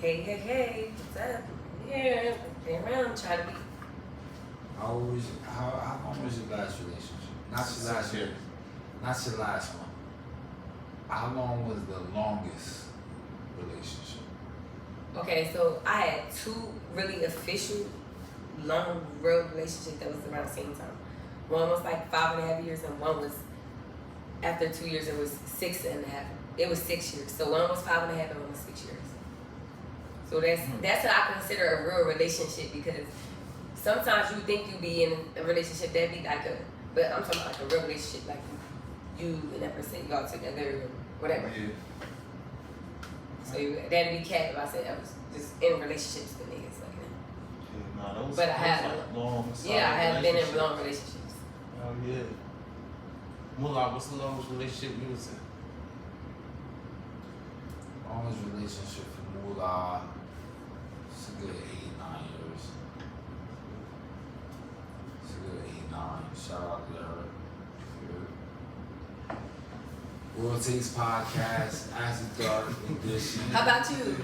hey, what's up? Yeah, playing around, trying to be. How long was your last relationship? Not your last year. Not your last one. How long was the longest relationship? Okay, so I had 2 really official, long real relationships that was around the same time. One was like 5.5 years, and one was after 2 years. It was 6.5. It was 6 years. So one was 5.5 and one was 6 years. So that's what I consider a real relationship because sometimes you think you be in a relationship that be like but I'm talking about like a real relationship, like you and that person, y'all together or whatever. Yeah. So that'd be cat if I said I was just in relationships with niggas like that. Yeah, nah, those, But I those have- like long, Yeah, I have been in relationships. long relationships. Oh yeah. Mullah, what's the longest relationship you was in? Longest relationship for Moolah, it's a good 8-9 years. It's a good 8-9. Shout out to her. World Takes Podcast, After Dark Edition. How about you?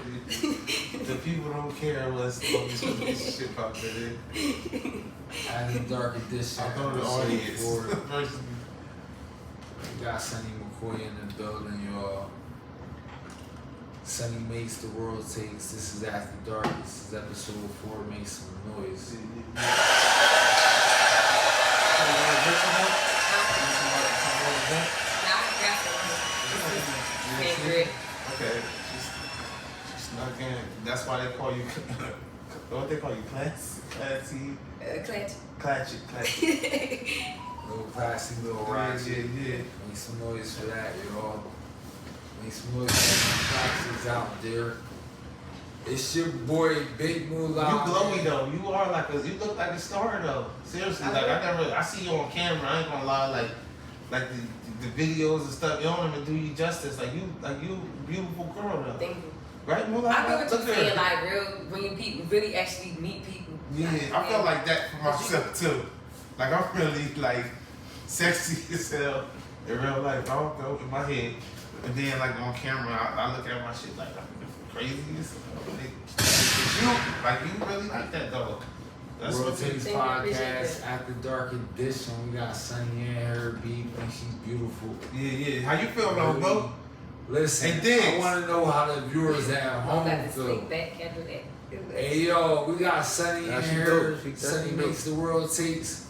The people don't care what's the longest relationship out there. After Dark Edition. I know the episode audience. 4. We got Sonny McCoy in the building, y'all. Sonny makes the world takes. This is After Dark. This is episode 4. Make some noise. Okay. She's snuck in. That's why they call you. What they call you? Classy. Clatchy. Little classy, little Yeah. ratchet. Make some noise for that, y'all. Make some noise for the classes out there. It's your boy, Big Moolah. You glowy though. You are like you look like a star though. Seriously, like I see you on camera. I ain't gonna lie, like the videos and stuff. You don't even do you justice. Like you beautiful girl though. Thank you. Right, Moolah? I get what Look you're at her. saying, like real when you people really actually meet people. Yeah, I feel like that for myself too. Like I'm really like sexy as hell in real life. I don't go in my head, and then like on camera, I look at my shit like I'm crazy as hell. Like you really like that though. That's World what Takes Thank you, I appreciate Podcast, that. After Dark Edition. We got Sunny and her beat, and she's beautiful. Yeah. How you feel though, bro? Listen, And Diggs. I want to know how the viewers at I'm home about to feel. sneak back. Can't do that. Hey yo, we got Sunny Nah, in she here. dope. She Sunny definitely makes the world takes.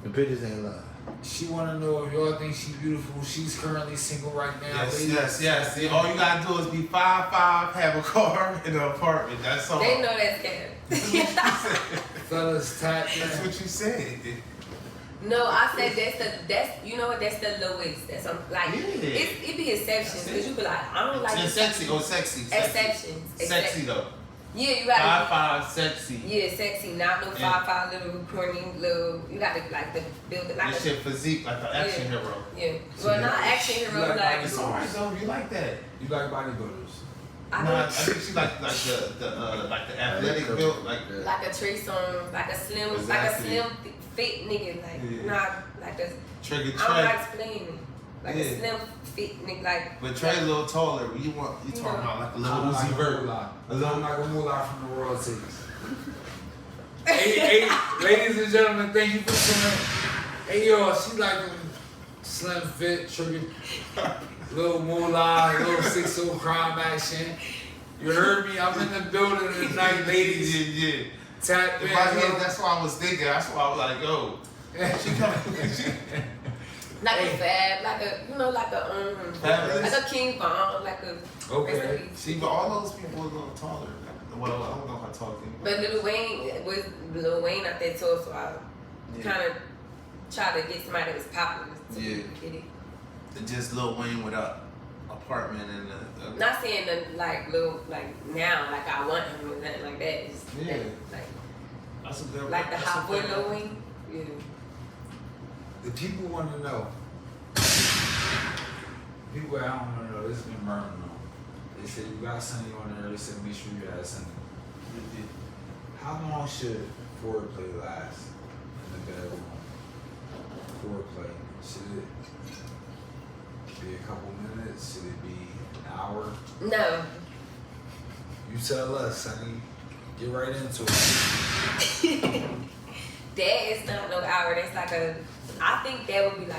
The pictures ain't live. She wanna know if y'all think she's beautiful. She's currently single right now. Yes. See, all you gotta do is be 5'5", have a car, in an apartment. That's all. They know that's Cap. Fellas, tap That's in. what you said. No, I said that's you know what, that's the lowest. That's like it be exceptions because you be like I don't like It's sexy. exceptions. Sexy though. Yeah, you gotta 5'5", sexy. Yeah, sexy, not no 5'5" little corny little. You gotta like the build it like This shit physique like an action hero. Yeah, well not action hero like like. It's alright though. You like that? You like bodybuilders? I think she like the athletic build like. Like a Trey Songz, like a slim, Exactly. fit nigga, like not like a. Trigger I don't like Trey. explaining it. Like a slim fit nigga, like. But Trey a little taller. You talking about like a little Uzi Vert. A little like a moolah from the world takes. hey, ladies and gentlemen, thank you for tuning. Hey yo, she like a slim fit, trigger, little moolah, little 6'0" crime action. You heard me? I'm in the building tonight, ladies. Yeah. Tap in. That's what I was thinking. That's why I was like, yo, she coming. Like a fab, like a like a Fabulous. like a King Von, like a. Okay. See, but all those people are a little taller. Well, I don't know how tall they are. But Lil Wayne out there too, so I kind of try to get somebody that was popular. So Yeah. Get it. Just Lil Wayne with a apartment and a Not saying that like now, like I want him or nothing like that. It's Yeah. like that's a good like the that's a hot boy good- Lil Wayne. Yeah. The people want to know. People at home want to know. This has been burning on. They said you got Sunny on there. They said make sure you have Sunny. How long should foreplay last in the bedroom? Foreplay. Should it be a couple minutes? Should it be an hour? No. You tell us, Sunny. Get right into it. That is not no hour. That's like I think that would be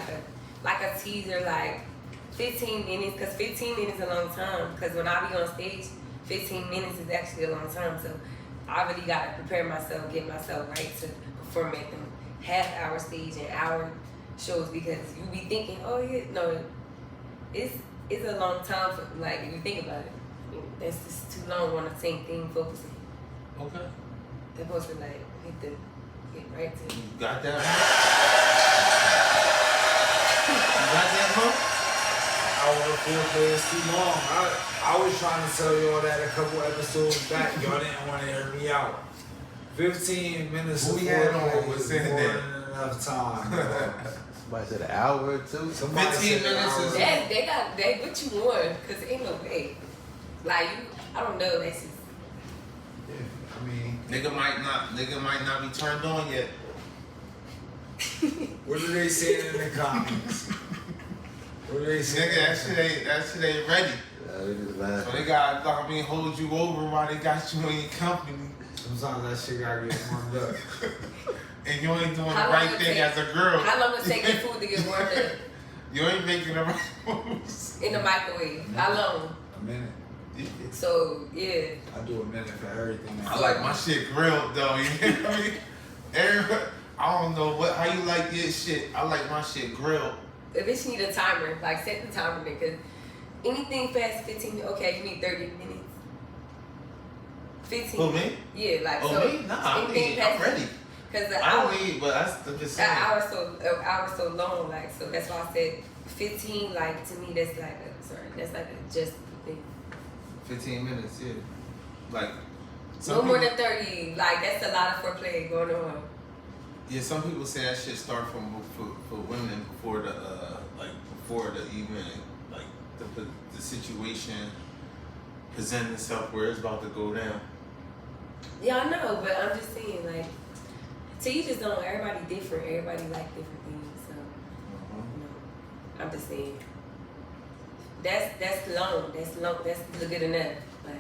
like a teaser, like 15 minutes, because 15 minutes is a long time. Because when I be on stage, 15 minutes is actually a long time. So I really got to prepare myself, get myself right to perform at them half-hour stage and hour shows, because you be thinking, oh yeah, no, it's a long time for, like, if you think about it. That's just too long on the same thing, focusing. Okay. They're supposed to like get right to. You got that? You got that, huh? Hour of foreplay is too long. I was trying to tell y'all that a couple episodes back. Y'all didn't want to hear me out. 15 minutes Who of we had on foreplay was is saying more that? than enough time. Somebody said an hour or two. Somebody 15 said an minutes hour. is- They what you want, cause ain't no way. Like you, I don't know. That's just. Yeah, I mean, Nigga might not be turned on yet. what do they say in the comments? What do they say? Nigga, that shit ain't ready. We just So laugh. they gotta hold you over while they got you in your company. Sometimes that shit gotta get warmed up. And you ain't doing How the long right it thing take- as a girl. How long it take your food to get warmed up You ain't making the right moves. in the microwave? How long? A minute. So yeah. I do a minute for everything. I like my shit grilled though, you know what I mean? I don't know how you like your shit. I like my shit grilled. A bitch need a timer. Like set the timer, because anything past 15. Okay, you need 30 minutes. 15. Who, me? Yeah, like Oh, so. me? Nah, I'm anything past ready. Because the I hour. don't need, but I'm just saying. An hour so long, like, so that's why I said 15, like, to me, that's like a just thing. 15 minutes, yeah. Like, No more than 30, like, that's a lot of foreplay going on. yeah, some people say that shit start for women before the even, like, the situation present itself where it's about to go down. Yeah, I know, but I'm just saying, like, so you just don't, everybody different, everybody like different things, so, you know, I'm just saying. That's long, that's good enough, like.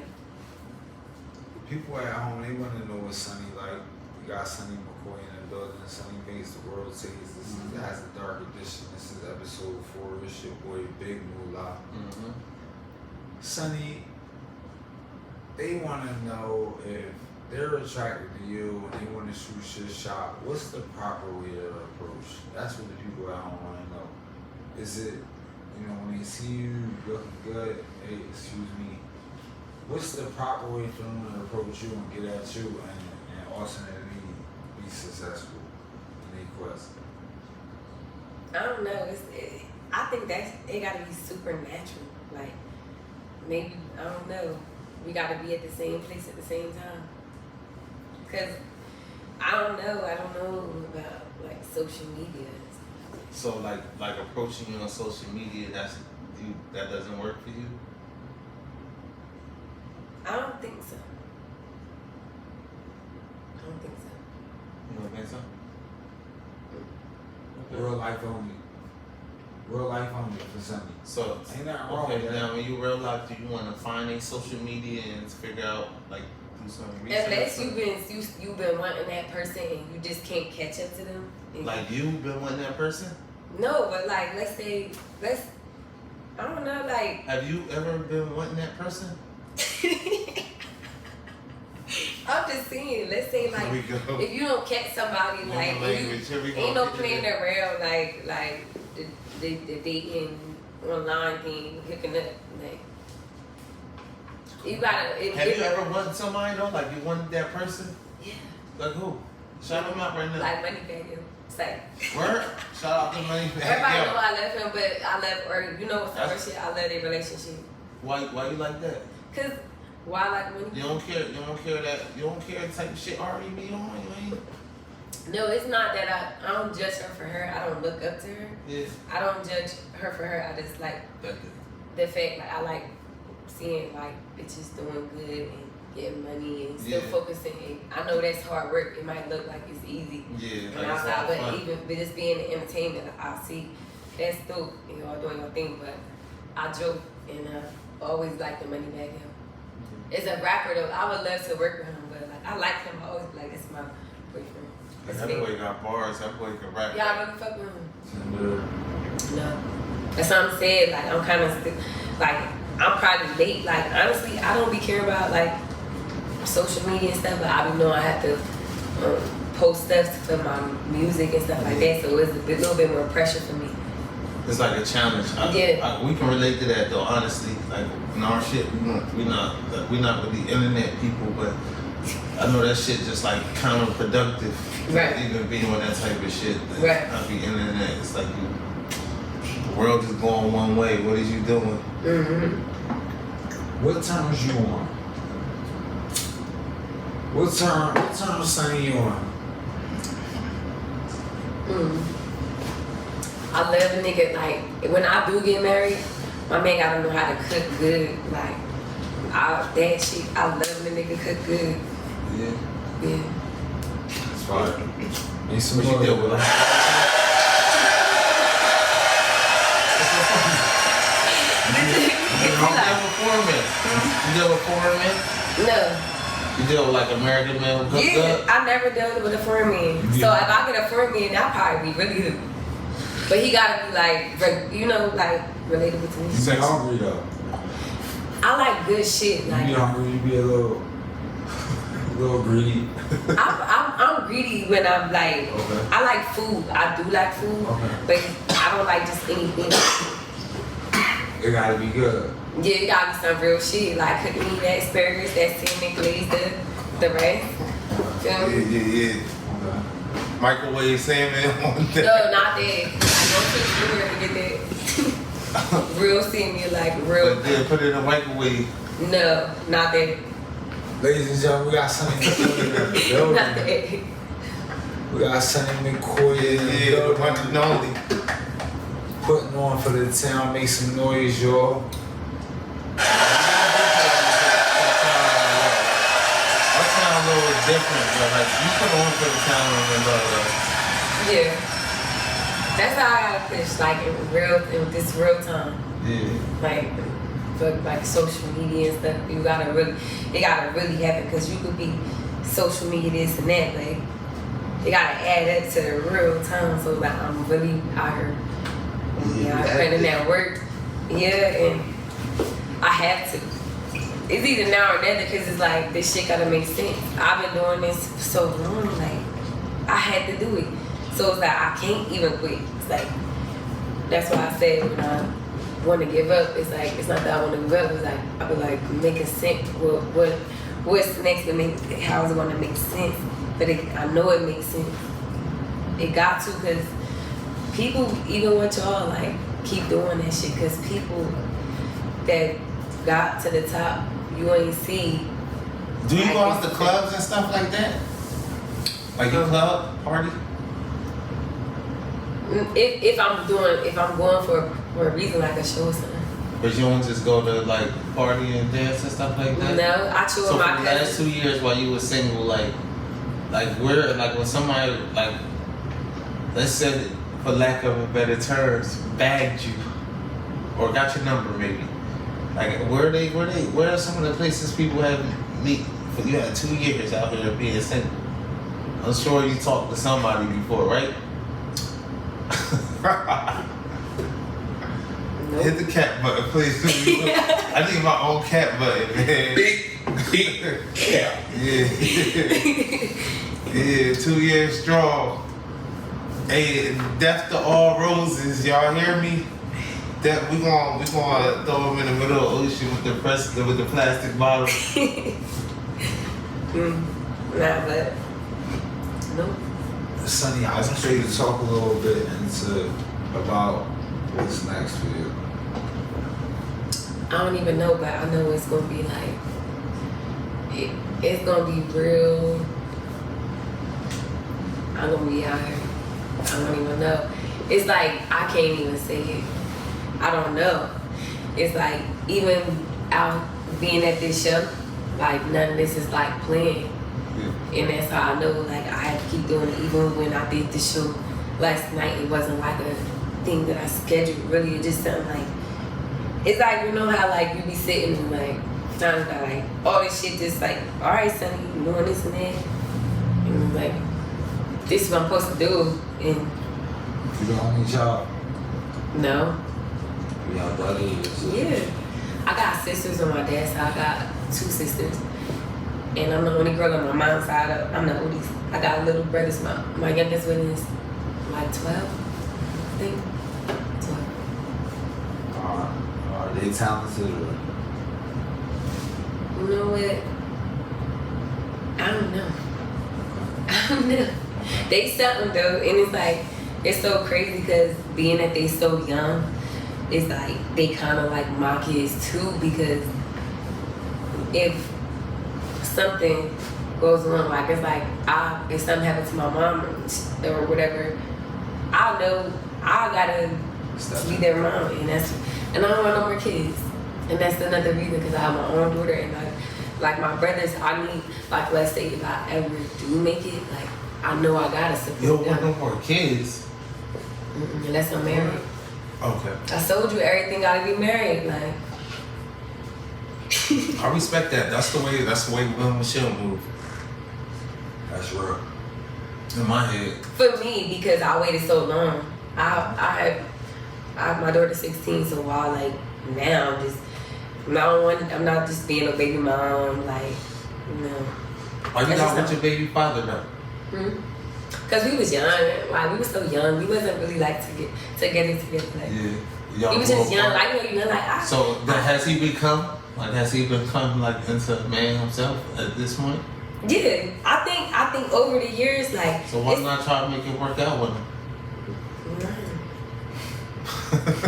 People at home, they want to know what Sunny like. We got Sunny McCOY in the building. Sunny makes the world taste. This is Has a Dark Edition. This is episode 4. It's your boy Big Moolah. Sunny, they want to know if they're attracted to you and they want to shoot your shot. What's the proper way to approach? That's what the people at home want to know. Is it, you know, when they see you looking good, hey, excuse me, what's the proper way for them to approach you and get at you and ultimately be successful in their quest? I don't know. I think it gotta be supernatural. Like, maybe, I don't know. We gotta be at the same place at the same time. Cause I don't know about like social media. So like approaching you on social media, that doesn't work for you? I don't think so. You don't think so? Real life only. Real life only for Sunday. So ain't that wrong? okay, now when you real life, do you want to find a social media and figure out like do some research? Unless you've been wanting that person and you just can't catch up to them. Like you've been wanting that person? No, but like I don't know, like. Have you ever been wanting that person? I'm just saying, let's say like if you don't catch somebody like ain't no playing around like the dating online thing, hooking up, like you gotta. Have you ever wanted somebody though? Like you wanted that person? Yeah. Like who? Shout them out right now. Like Moneybagg. Say. Word? Shout out to Moneybagg. Everybody know I love him, but I love, or you know what's the worst shit? I love their relationship. Why you like that? Cause why I like money? You don't care the type of shit already be on, you ain't? No, it's not that I don't judge her for her. I don't look up to her. Yeah. I don't judge her for her. I just like the fact like I like seeing like bitches doing good and getting money and still focusing. And I know that's hard work. It might look like it's easy. Yeah. And outside, but just being the entertainment, I see that's dope. You know, doing your thing. But I joke and always like the Moneybagg him. As a rapper though, I would love to work with him, but like I like him. I always be like, it's my boyfriend. That boy got bars. That boy can rap. Y'all really fuck with him? No. That's what I'm saying. Like I'm kind of like I'm probably late. Like honestly, I don't be caring about like social media and stuff, but I be knowing I have to post stuff for my music and stuff like that. So it's a little bit more pressure for me. It's like a challenge. We can relate to that though, honestly. Like in our shit, we not really internet people, but I know that shit just like counterproductive. Right. Even being on that type of shit. Right. Not be internet. It's like the world is going one way. What is you doing? What turns you on? What turn Sonny you on? I love a nigga, like, when I do get married, my man gotta know how to cook good. Like, that shit, I love a nigga cook good. Yeah. That's fine. What you deal with? You deal with foreign men? No. You deal with like American men who cook good? I never dealt with a foreign man. So if I get a foreign man, I'll probably be really good. But he gotta be like, you know, like relatable to me. You say hungry though. I like good shit. Like you be hungry, you be a little greedy. I'm greedy when I'm like, I like food. I do like food, but I don't like just anything. It gotta be good. Yeah, it gotta be some real shit. Like cook me that asparagus, that cinnamon glaze, the rest. Feel me? Yeah. Microwave salmon on that. No, not that. I go to the store to get that real salmon, like real. But then put it in a microwave. No, not that. Ladies and gentlemen, we got Sonny McCoy. Not that. We got Sonny McCoy in the Yeah, the one and only. Putting on for the town, make some noise, y'all. A little different, but like you put on for the town and Yeah. That's how I gotta push, like in this real time. Yeah. Like for like social media and stuff, it gotta really happen because you could be social media this and that, like it gotta add up to the real time. So like I'm really out here, I'm putting in that work. Yeah, and I have to. it's either now or never because it's like this shit gotta make sense. I've been doing this for so long, like I had to do it. So it's like I can't even quit. It's like that's why I said when I want to give up, it's like it's not that I want to give up. It's like I be like making sense. What's next to make? How is it gonna make sense? But I know it makes sense. It got to because people even want y'all like keep doing that shit because people that got to the top, you ain't see. Do you like, go out to clubs and stuff like that? Like your club party? If I'm going for a reason like a show or something. But you don't just go to like party and dance and stuff like that? No, I chill So with for my the last cousins. 2 years while you were single, like where, like when somebody, like, let's say, for lack of a better terms, bagged you, or got your number maybe. Like where are some of the places people have meet? For you had 2 years out here being single. I'm sure you talked to somebody before, right? Nope. Hit the cat button, please. I need my own cat button, man. Yeah. Yeah, 2 years strong. Hey, death to all roses, y'all hear me? That we gonna throw them in the middle of the ocean with the plastic bottle. Nah, but no. Sonny, I want you to talk a little bit about what's next for you. I don't even know, but I know it's gonna be like it's gonna be real. I'm gonna be out here. I don't even know. It's like I can't even say it. I don't know. It's like even out being at this show, like none of this is like planned. And that's how I know like I had to keep doing it. Even when I did the show last night, it wasn't like a thing that I scheduled really. It just something like it's like you know how like you be sitting and like times that like all this shit just like, alright Sonny, you doing this and that. And like this is what I'm supposed to do and You the only child? no. You got brothers? Yeah. I got sisters on my dad's side. I got 2 sisters. And I'm the only girl on my mom's side. I'm the oldest. I got little brothers. My youngest one is like 12, I think. 12. Are they talented or? You know what? I don't know. I don't know. They something though. And it's like, it's so crazy because being that they so young, it's like they kind of like my kids too because if something goes on, like it's like if something happens to my mom or whatever, I know I gotta be their mom, and I don't want no more kids, and that's another reason because I have my own daughter, and like my brothers, I need like let's say if I ever do make it, like I know I gotta support You don't want them. no more kids. Unless I'm married. Okay. I told you everything gotta be married, like. I respect that. That's the way Will Michelle moved. That's real. In my head. For me, because I waited so long. I have my daughter 16, so while like now I'm not just being a baby mom, like Are you That's not just with your baby father now? Cause we was young, like we was so young, we wasn't really like together. Like Yeah. we was just young, like like So has he become like into a man himself at this point? yeah. I think over the years, like So why not try to make it work out with him?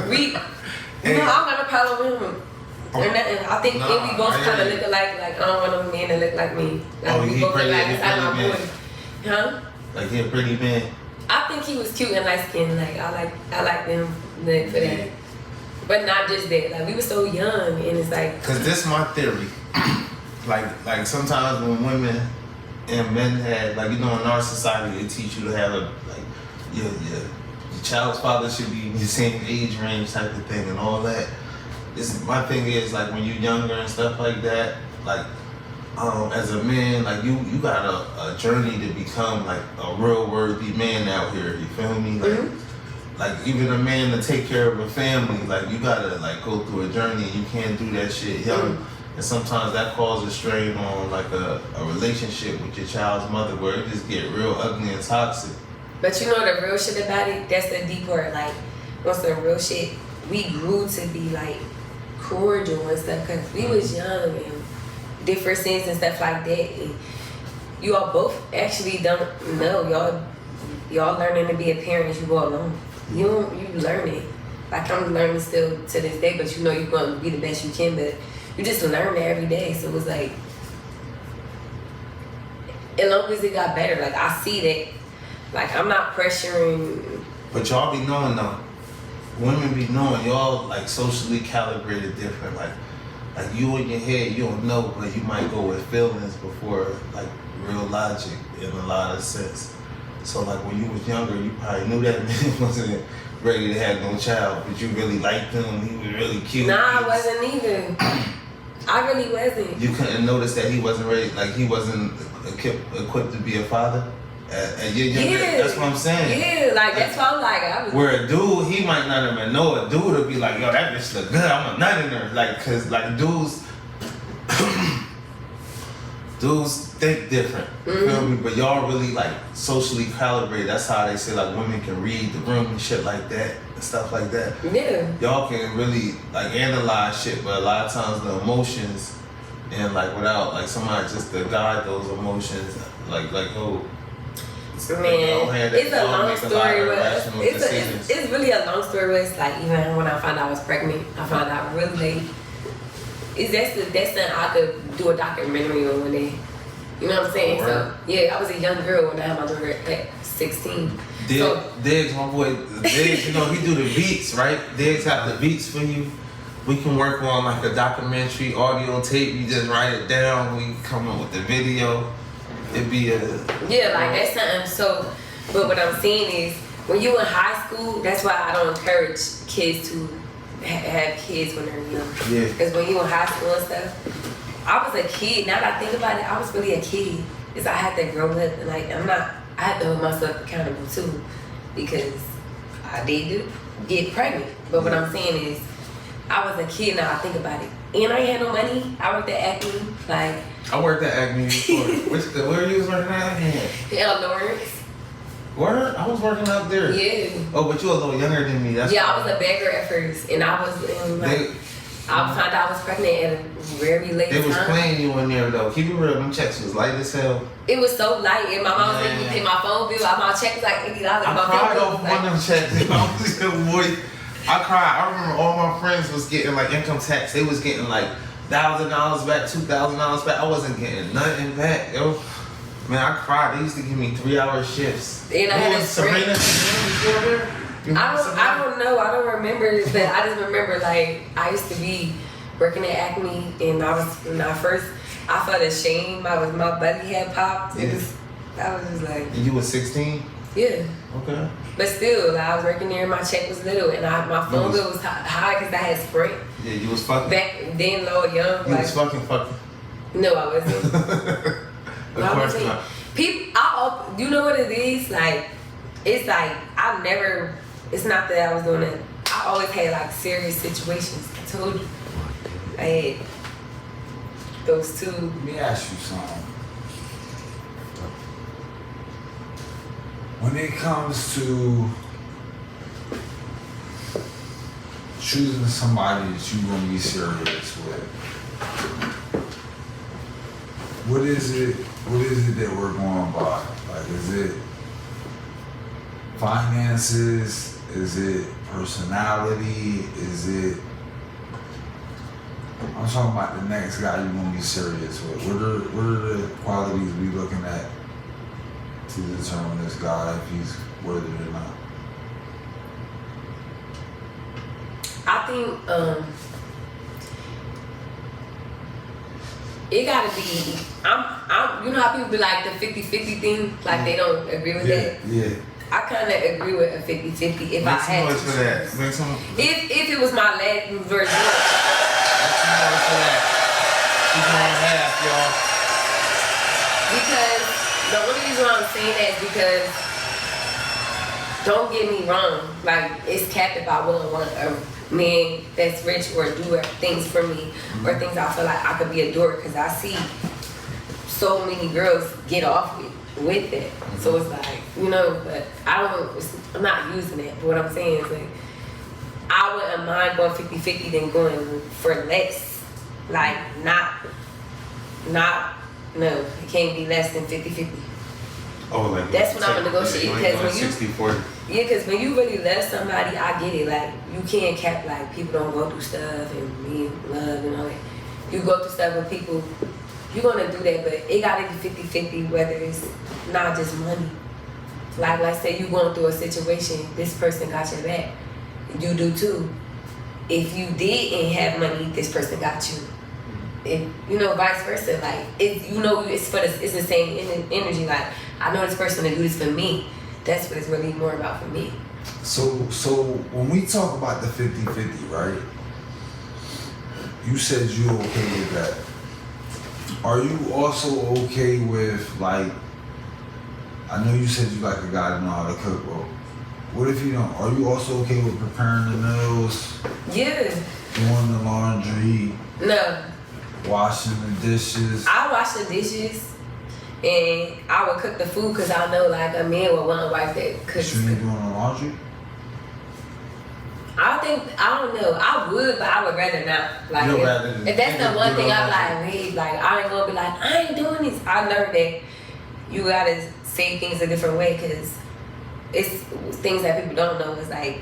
we. You know, I don't got no problem with him. Or nothing. I think if we both kind of look alike, like I don't want no man to look like me. Like we he both look pretty, like he inside my pretty boy. Huh? Like he a pretty man. I think he was cute and light skinned. Like I like them like, for that. But not just that. Like we were so young, and it's like. Cause this is my theory. like sometimes when women and men have like in our society they teach you to have your child's father should be in the same age range type of thing and all that. My thing is like when you're younger and stuff like that, like as a man, like you got a journey to become like a real worthy man out here. You feel me? Like like even a man to take care of a family, like you gotta like go through a journey. You can't do that shit young. And sometimes that causes strain on like a relationship with your child's mother where it just get real ugly and toxic. But you know the real shit about it? That's the deep part. Like, what's the real shit? We grew to be like cordial and stuff because we was young and different scenes and stuff like that. And you all both actually don't know. Y'all learning to be a parent as you go along. You learning. Like I'm learning still to this day, but you know you're gonna be the best you can, but you just learn every day. So it's like, as long as it got better, like I see that. Like I'm not pressuring. But y'all be knowing though. Women be knowing y'all like socially calibrated different. Like you in your head, you don't know, but you might go with feelings before like real logic in a lot of sense. So like when you was younger, you probably knew that man wasn't ready to have no child, but you really liked him. He was really cute. Nah, I wasn't either. I really wasn't. You couldn't notice that he wasn't ready, like he wasn't equipped to be a father. At your younger, Yeah. that's what I'm saying. Yeah, like that's why I'm like, I was. Where a dude, he might not even know. A dude would be like, yo, that bitch look good. I'm a nut in her. Like, cause like dudes, dudes think different. You feel me? But y'all really like socially calibrated. That's how they say like women can read the room and shit like that and stuff like that. Yeah. Y'all can really like analyze shit, but a lot of times the emotions and like without like somebody just to guide those emotions, like oh. Man, it's a long story with us. It's really a long story with us. Like even when I found out I was pregnant, I found out really late. That's something I could do a documentary on one day. You know what I'm saying? So yeah, I was a young girl when I had my daughter at 16. Diggs, my boy, Diggs, you know he do the beats, right? Diggs have the beats for you. We can work on like a documentary, audio tape. You just write it down. We come up with the video. It'd be a yeah, like that's something. So, but what I'm saying is, when you in high school, that's why I don't encourage kids to have kids when they're young. Yeah. Because when you in high school and stuff, I was a kid. Now that I think about it, I was really a kid. Because I had to grow up and like I had to hold myself accountable too, because I did get pregnant. But what I'm saying is, I was a kid. Now I think about it, and I ain't had no money. I worked at Acme, like. I worked at Acme before. Where you was working at? Hell, Lawrence. Where? I was working up there. Yeah. Oh, but you a little younger than me. That's yeah, I was a beggar at first, and I was I found out I was pregnant at a very late time. They was playing you in there though. Keep it real. Them checks was light as hell. It was so light, and my mom was making me pay my phone bill. My check was like $80. I cried over one of them checks. Boy, I cried. I remember all my friends was getting like income tax. They was getting like $1,000 back, $2,000 back. I wasn't getting nothing back, yo. Man, I cried. They used to give me 3-hour shifts. And I had a Serena before there? I don't know. I don't remember, but I just remember like I used to be working at Acme, and when I felt ashamed. My belly had popped. Yeah. I was just like. And you was 16? Yeah. Okay. But still, like, I was working there. My check was little, and my phone bill was high because I had Sprint. Yeah, you was fucking. Back then, low young. You was fucking. No, I wasn't. Of course not. People, you know what it is? Like, it's like it's not that I was doing it. I always had like serious situations. I told you. I had those two. Let me ask you something. When it comes to choosing somebody that you're gonna be serious with, what is it that we're going by? Like, is it finances? Is it personality? Is it? I'm talking about the next guy you're gonna be serious with. What are the qualities we looking at to determine this guy if he's worthy or not? I think it gotta be. You know how people be like the 50-50 thing, like they don't agree with that. Yeah. I kind of agree with a 50-50 if I had to. For that. Make some. If it was my last version. Make some noise for that. Keep on half, y'all. Because the only reason why I'm saying that is because, don't get me wrong, like it's capped if I wouldn't want men that's rich or do things for me or things I feel like I could be adored because I see so many girls get off with it. So it's like, you know, but I'm not using it. But what I'm saying is like, I wouldn't mind going 50-50 than going for less. Like, no, it can't be less than 50-50. Oh, like that's when I'm gonna negotiate. Because when 60-40. Yeah, because when you really love somebody, I get it. Like, you can't cap, like, people don't go through stuff and be in love and all that. You go through stuff with people, you're gonna do that, but it gotta be 50-50, whether it's not just money. Like, let's say you going through a situation, this person got your back. You do too. If you didn't have money, this person got you. And, you know, vice versa. Like, it's the same energy. Like, I know this person to do this for me. That's what it's really more about for me. So when we talk about the 50-50, right? You said you're okay with that. Are you also okay with, like, I know you said you like a guy to know how to cook, bro. What if you don't? Are you also okay with preparing the meals? Yeah. Doing the laundry? No. Washing the dishes? I wash the dishes and I would cook the food because I know, like, a man would want a wife that cooks. You ain't doing the laundry? I don't know. I would, but I would rather not. Like, if that's the one thing I'm like, hey, like, I ain't gonna be like, I ain't doing this. I learned that you gotta say things a different way because it's things that people don't know. Is like,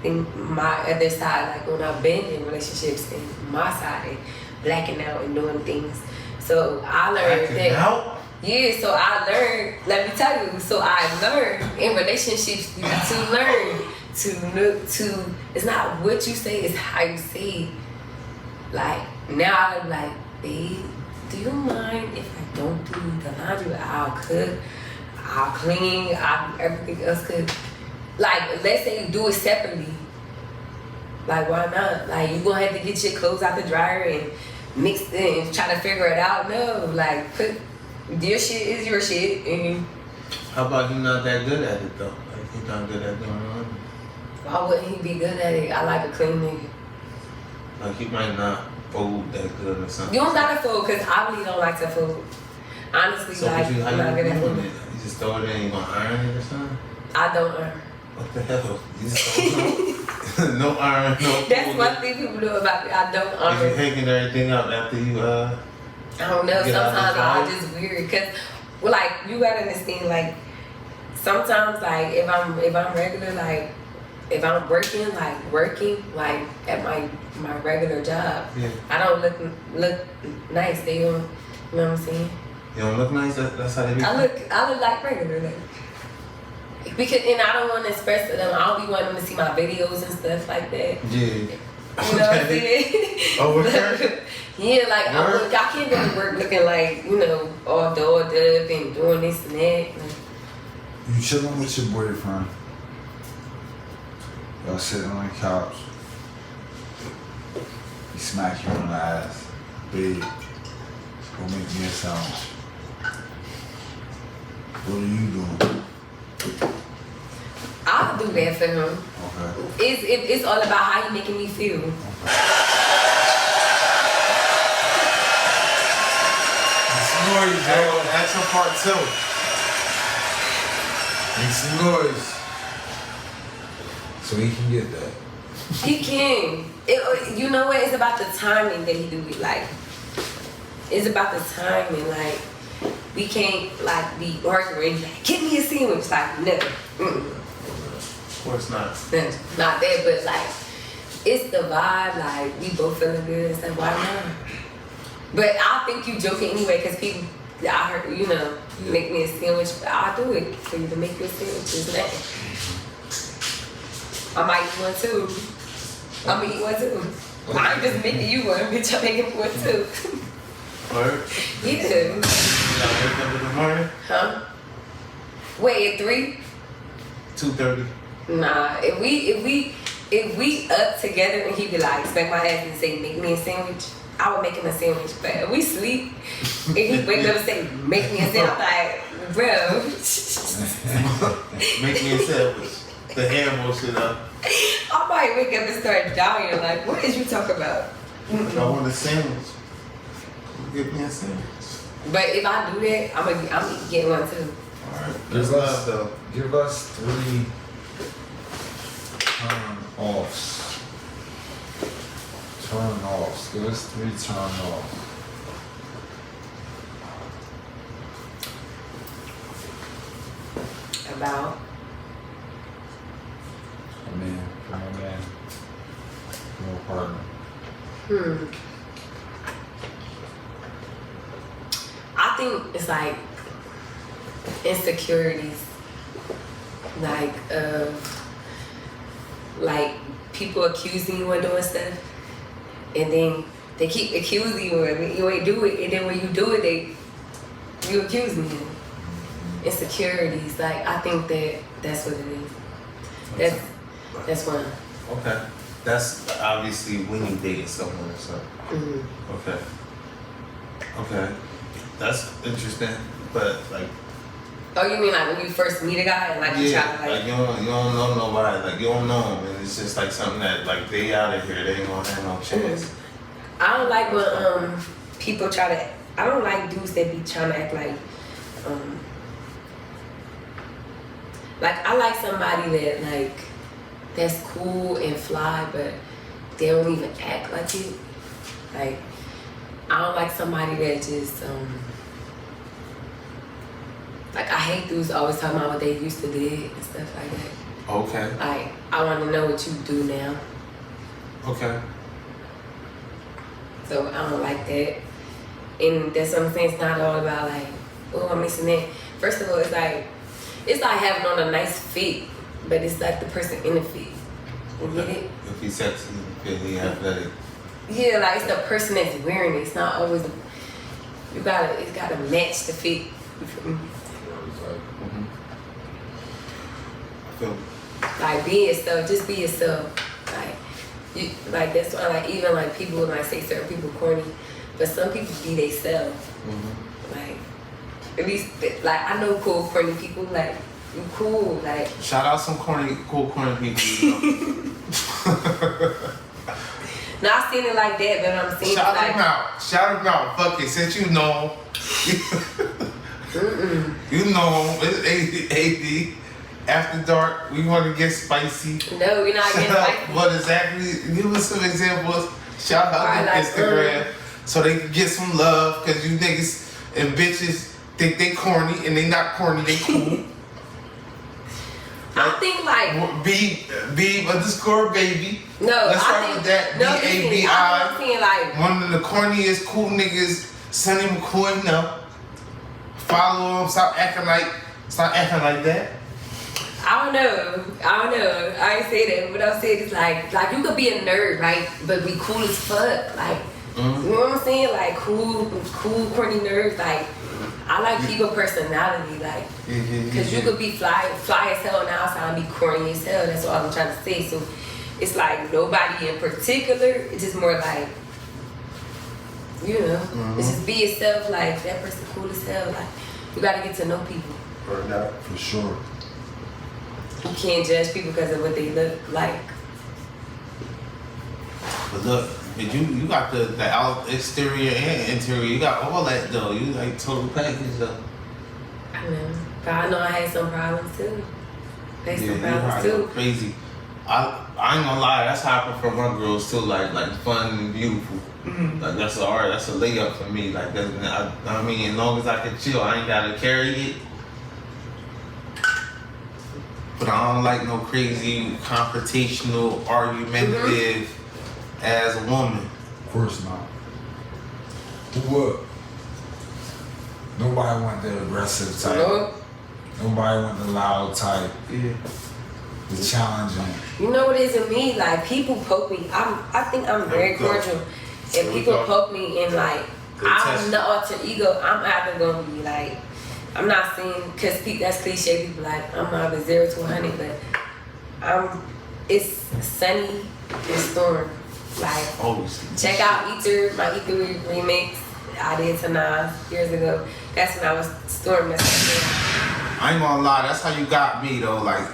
in my other side, like when I've been in relationships, and my side, and blacking out and doing things. So I learned blacking that. Out? Yeah, so I learned, let me tell you, so I learned in relationships you need to learn to it's not what you say, it's how you say it. Like, now I'm like, babe, do you mind if I don't do the laundry? I'll cook, I'll clean, everything else could. Like, let's say you do it separately. Like, why not? Like, you gonna have to get your clothes out the dryer and mix it and try to figure it out? No, like, put your shit is your shit. And how about you not that good at it though? Like, you not good at doing laundry? why wouldn't he be good at it? I like a clean nigga. Like, he might not fold that good or something. You don't gotta fold, cause I really don't like to fold. Honestly, So like, how I'm not good you at doing folding. it? You just throw it in, you gonna iron it or something? I don't earn. What the hell? You just throw it? No iron, no That's fold. one thing people know about me. I don't If you earn. hanging everything up after you I don't know. get out Sometimes the I'm dryer? just weird, cause, well, like, you gotta understand, like, sometimes, like, if I'm regular, like, if I'm working like at my regular job, yeah. I don't look nice. They don't, you know what I'm saying? You don't look nice. That's how they be. I look like regular, like, because, and I don't want to express to them. I don't be wanting them to see my videos and stuff like that. Yeah. You know what I'm saying? Oh, okay. Yeah, like, I can't go to work looking like, you know, all dolled up and doing this and that. You chilling with your boyfriend. Y'all sitting on the couch. He smack you on the ass. Babe, go make me a sandwich. What are you doing? I'll do that for him. Okay. It's all about how he making me feel. Make some noise, yo. Action part 2. Make some noise. So he can get that. He can. You know what? It's about the timing that he do it. Like, it's about the timing. Like, we can't, like, be arguing. Like, give me a sandwich. Like, no. Of course not. No, not that, but, like, it's the vibe. Like, we both feeling good. It's like, why not? But I think you joking anyway, because people, I heard, you know, make me a sandwich. I'll do it for you to make you a sandwich. It's nothing. I might eat one too. I'm gonna eat one too. I ain't just making you one, bitch. I'm making one too. Word? Yeah. Y'all wake up in the morning? Huh? Wait, at 3? 2:30. Nah. If we up together and he be like, smack my ass and say, make me a sandwich, I would make him a sandwich. But if we sleep and he wake up and say, make me a sandwich, I'm like, bro. Make me a sandwich. The hair motion up. I might wake up and start dying. Like, what did you talk about? If I want a sandwich, get me a sandwich. But if I do that, I'm gonna get one too. Alright. Give us, give us 3 turn offs. Turn offs. Give us 3 turn offs. About. I mean, for my man, for my partner. I think it's like insecurities, like people accusing you of doing stuff, and then they keep accusing you and you ain't do it, and then when you do it, you accuse me. Insecurities, like I think that's what it is. That's one. Okay. That's obviously when you dated someone or something. Okay. Okay. That's interesting, but like. Oh, you mean like when you first meet a guy and like you try to like you don't know nobody, like you don't know them, and it's just like something that like they out of here, they ain't gonna have no chance. I don't like when people try to. I don't like dudes that be trying to act like. Like I like somebody that like that's cool and fly, but they don't even act like it. Like I don't like somebody that just like I hate dudes always talking about what they used to do and stuff like that. Okay. Like I want to know what you do now. Okay. So I don't like that. And that's what I'm saying. It's not all about like, oh, I'm missing that. First of all, it's like having on a nice fit, but it's like the person in the fit. You get it? If he's sexy, if he's athletic. Yeah, like it's the person that's wearing it. It's not always. It's gotta match the fit. I feel. Like be yourself. Just be yourself. Like that's why like even like people might say certain people corny, but some people be themselves. Like at least like I know cool corny people. Like you cool. Like Shout out some cool corny people. You know? not saying it like that, but I'm saying Shout like them out. Shout them out. Fuck it. Since you know. You know him. It's AD. After dark, we want to get spicy. no, we're not getting spicy. What exactly? Give us some examples. Shout out to like, Instagram so they can get some love because you niggas and bitches think they corny and they not corny. They cool. I think like B_baby. no. Let's I start think with that. no. BABI. I'm saying like One of the corniest cool niggas, Sonny McCOY. No. Follow him. Stop acting like that. I don't know. I ain't say that. What I'm saying is like you could be a nerd, right? But be cool as fuck. Like you know what I'm saying? Like cool, corny nerds. Like I like people personality. Like because you could be fly as hell on the outside and be corny as hell. That's all I'm trying to say. So it's like nobody in particular. It's just more like you know. It's just be yourself. Like that person cool as hell. Like you gotta get to know people. For sure. You can't judge people because of what they look like. But look, you got the out exterior and interior. You got all that though. You like total package though. I know. But I know I had some problems too. You probably crazy. I ain't gonna lie. That's how I prefer my girls too. Like fun and beautiful. Like that's a layup for me. Like that's, I mean, as long as I can chill, I ain't gotta carry it. But I don't like no crazy confrontational, argumentative as a woman. Of course not. Who would? Nobody want the aggressive type. Nope. Nobody want the loud type. Yeah. The challenging. You know what it is in me? Like people poke me. I think I'm very cordial. If people poke me and like I'm the alter ego, I'm either gonna be like I'm not saying because that's cliche. People like I'm either 0 to 100, but it's sunny and storm. Like check out Ether, my Ether remix I did to Nas years ago. That's when I was storming. I ain't gonna lie, that's how you got me though. Like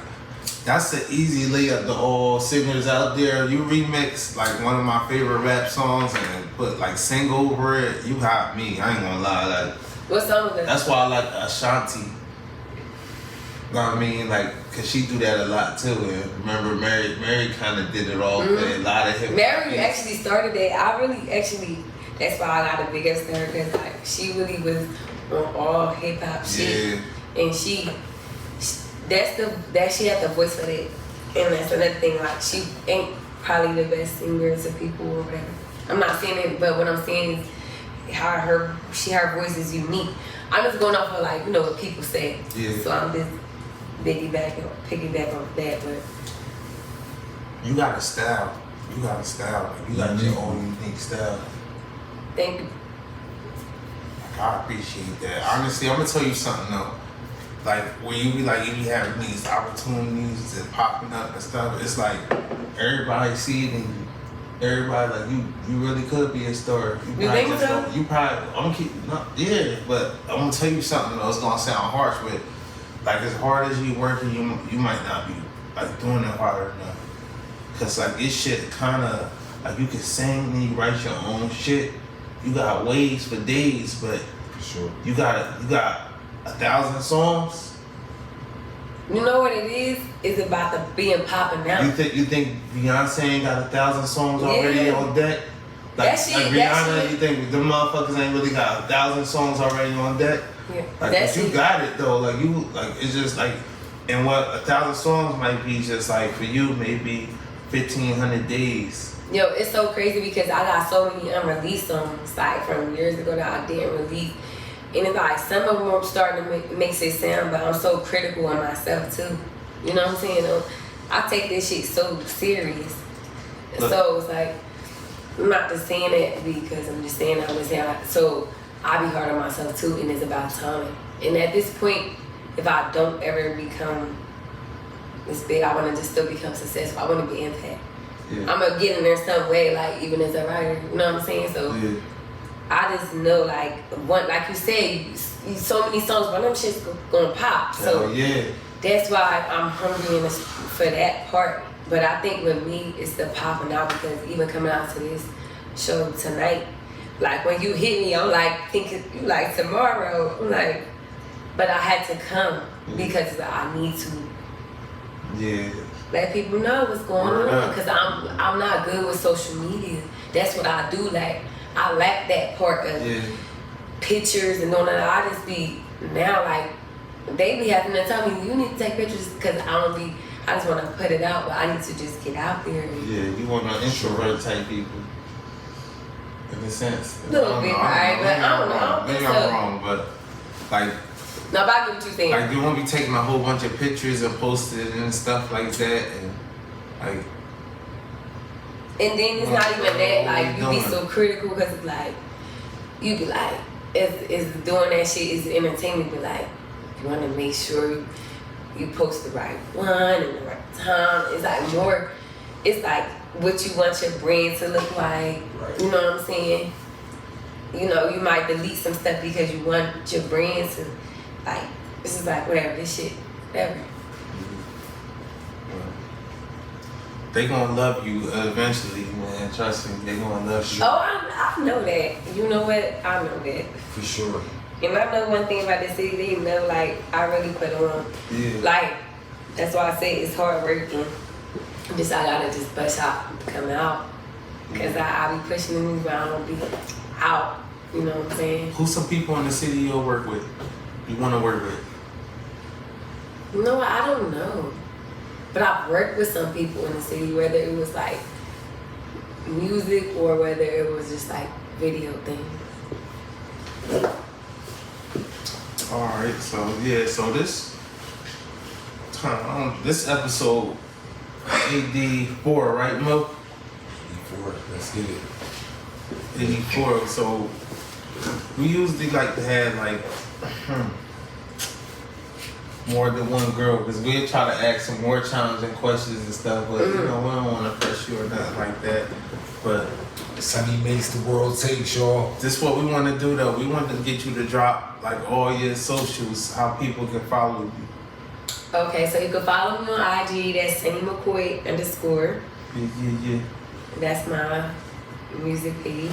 That's an easy layup to all singers out there. You remix like one of my favorite rap songs and put like sing over it. You got me. I ain't gonna lie. Like, what song is that? that's why I like Ashanti. You know what I mean? Like, cause she do that a lot too. And remember, Mary kind of did it all. A lot of hip. Mary actually started that. I really actually. That's why I got a big ups to her because like she really was on all hip hop shit, and she she had the voice for that, and that's another thing. Like she ain't probably the best singer to people or whatever. I'm not saying it, but what I'm saying is how her voice is unique. I'm just going off of like what people say. Yeah. So I'm just piggyback off that, but you got a style. You got a style. You got your own unique style. thank you. I appreciate that. Honestly, I'm gonna tell you something though. Like when you be like, you be having these opportunities and popping up and stuff, it's like everybody see it and everybody like you really could be a star. You think so? You probably I'm gonna keep but I'm gonna tell you something though. It's gonna sound harsh, but like as hard as you working, you might not be like doing it hard enough. Cause like this shit kind of like you can sing and you write your own shit. You got ways for days, but For sure. you got 1,000 songs. You know what it is? It's about the being popping out. You think Beyonce ain't got 1,000 songs already Yeah. on deck? Like, That shit- like that Rihanna, shit- you think them motherfuckers ain't really got 1,000 songs already on deck? Yeah. Like That but you shit- got it though. Like you like it's just like, and what 1,000 songs might be just like for you maybe 1,500 days. Yo, it's so crazy because I got so many unreleased songs like from years ago that I didn't release. And it's like some of them I'm starting to make it sound, but I'm so critical of myself too. You know what I'm saying? I take this shit so serious. Look. So it's like, I'm not just saying that because I'm just saying I was saying. So I be hard on myself too, and it's about time. And at this point, if I don't ever become this big, I want to just still become successful. I want to be impact. Yeah. I'm gonna get in there some way, like even as a writer. You know what I'm saying? So. Yeah. I just know, like you said, you so many songs, but them shit's gonna pop. So Hell yeah. that's why I'm hungry for that part. But I think with me, it's the popping out because even coming out to this show tonight, like when you hit me, I'm like thinking you like tomorrow. I'm like, but I had to come because I need to Yeah. let people know what's going Word on up. because I'm not good with social media. That's what I do. Like I lack that part of Yeah. pictures and all that. I just be now like they be having to tell me you need to take pictures because I just want to put it out, but I need to just get out there. Yeah, you want to introvert type people. In a sense. Little bit, right? But I don't know. I don't Maybe think I'm so. wrong, but like No, but I get what you're saying. Like you won't be taking a whole bunch of pictures and posting it and stuff like that, and like. And then it's not even that, like, What you you be doing? so critical because it's like, you be like, it's doing that shit is entertainment, but like, you want to make sure you post the right one and the right time. It's like more, it's like what you want your brand to look like. Right. You know what I'm saying? You know, you might delete some stuff because you want your brand to, like, this is like, whatever, this shit, whatever. They gonna love you eventually, man. Trust me, they gonna love you. Oh, I know that. You know what? I know that. For sure. And I know one thing about the city, they know, like, I really put on. Yeah. Like, that's why I say it's hard working. Just, I gotta just bust out, come out. Because I be pushing the news, but I don't be out. You know what I'm saying? Who's some people in the city you'll work with? You wanna work with? You know what? I don't know. But I've worked with some people in the city, whether it was like music or whether it was just like video things. Alright, so yeah, so this time, this episode, AD4, right, Mo? Before, let's get it. 84. So we usually like to have like more than one girl because we try to ask some more challenging questions and stuff, but you know we don't want to press you or nothing like that. But Sunny makes the world take, y'all. this is what we want to do though. We want to get you to drop like all your socials, how people can follow you. Okay, so you can follow me on IG. That's Sunny McCoy _. Yeah. That's my music page.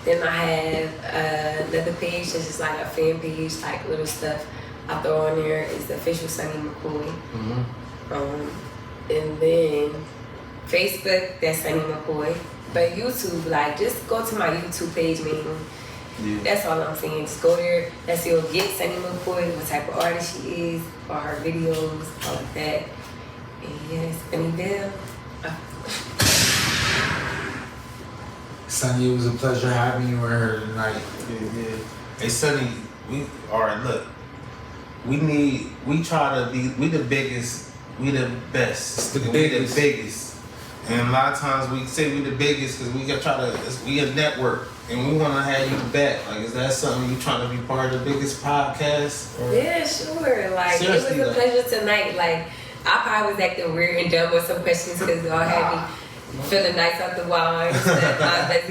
Then I have another page that's just like a fan page, like little stuff I throw on there. Is the official Sunny McCoy. And then Facebook, that's Sunny McCoy. But YouTube, like just go to my YouTube page, man. Yeah. That's all I'm saying. Just go there. That's you'll get Sunny McCoy, what type of artist she is, or her videos, all of that. And yes, Sunny Bell. Sunny, it was a pleasure having you in here tonight. Yeah. Hey, Sonny, alright, look. We try to be, we the biggest, we the best. The and biggest. We the biggest. And a lot of times we say we the biggest because we got we a network and we want to have you back. Like, is that something you trying to be part of the biggest podcast? Or? Yeah, sure. Like, Seriously, it was a pleasure tonight. Like, I probably was acting weird and dumb with some questions because y'all had me feeling nice off the wall and stuff.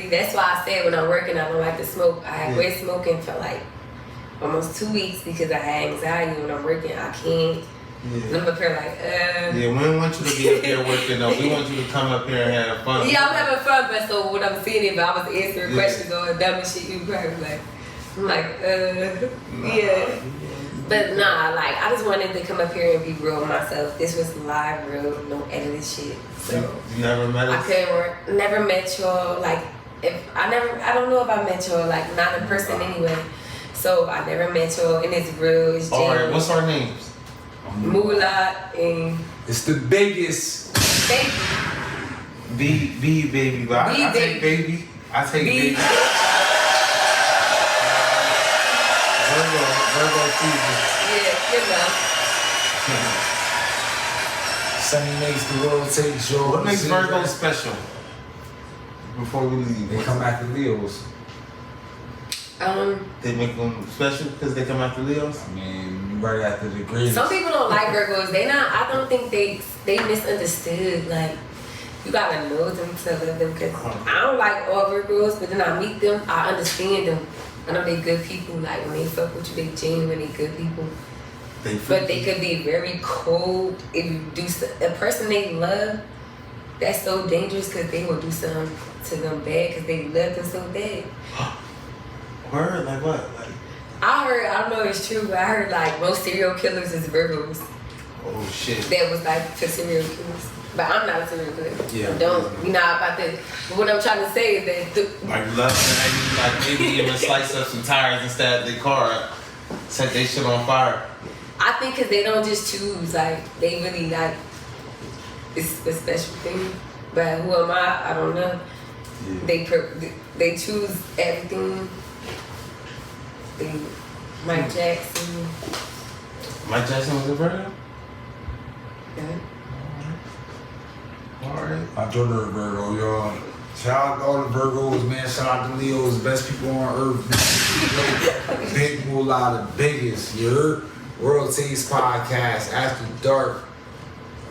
That's why I said when I'm working, I don't like to smoke. I quit smoking for like almost 2 weeks because I had anxiety when I'm working. I can't. Yeah. I'm up here like, Yeah, we don't want you to be up here working though. We want you to come up here and have fun. Yeah, I'm having fun, but so what I'm saying, if I was answering questions or dumb and shit, you probably like, I'm like, yeah. But nah, like, I just wanted to come up here and be real with myself. This was live, real, no edited shit. So You never met us? I couldn't work, never met y'all. Like, I don't know if I met y'all, like, not in person anyway. So I never met y'all, and it's real, it's genuine. Alright, what's our names? Moolah and It's the biggest. Baby. B baby, but I take baby. I take baby. Virgo season. Yeah, you know. Sunny makes the world take show. What makes Virgo special? Before we leave, They come after Leos. They make them special because they come after Leos. I mean, right after the greatest. Some people don't like Virgos. I don't think they misunderstood. Like, you gotta know them to love them. Cause I don't like all Virgos, but then I meet them, I understand them. I know they good people. Like when they fuck with you, they genuine, they good people. But they could be very cold if you do a person they love. That's so dangerous because they will do something to them bad because they love them so bad. Word? Like what? Like, I don't know if it's true, but I heard like most serial killers is Virgos. oh shit. That was like for serial killers. But I'm not a serial killer. Yeah. You're not about that. But what I'm trying to say is that Like love and like maybe even slice up some tires instead of their car, set they shit on fire. I think because they don't just choose, like they really like it's a special thing. But who am I? I don't know. Yeah. They choose everything. Mike Jackson. Mike Jackson was a Virgo? Yeah. Alright. My daughter a Virgo, y'all. Shout out to all the Virgos, man. Shout out to Leos, best people on earth. Big Moolah, the biggest. You heard? World Taste Podcast, After Dark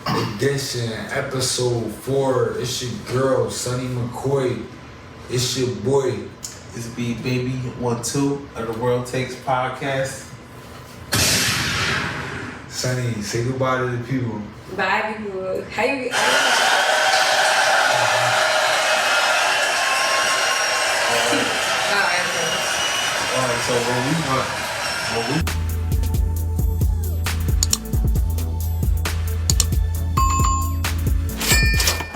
Edition, Episode 4. It's your girl, Sunny McCoy. It's your boy. It's B Baby 1-2 of the World Takes Podcast. Sunny, say goodbye to the people. Bye, people. How you? Alright. Alright, so when we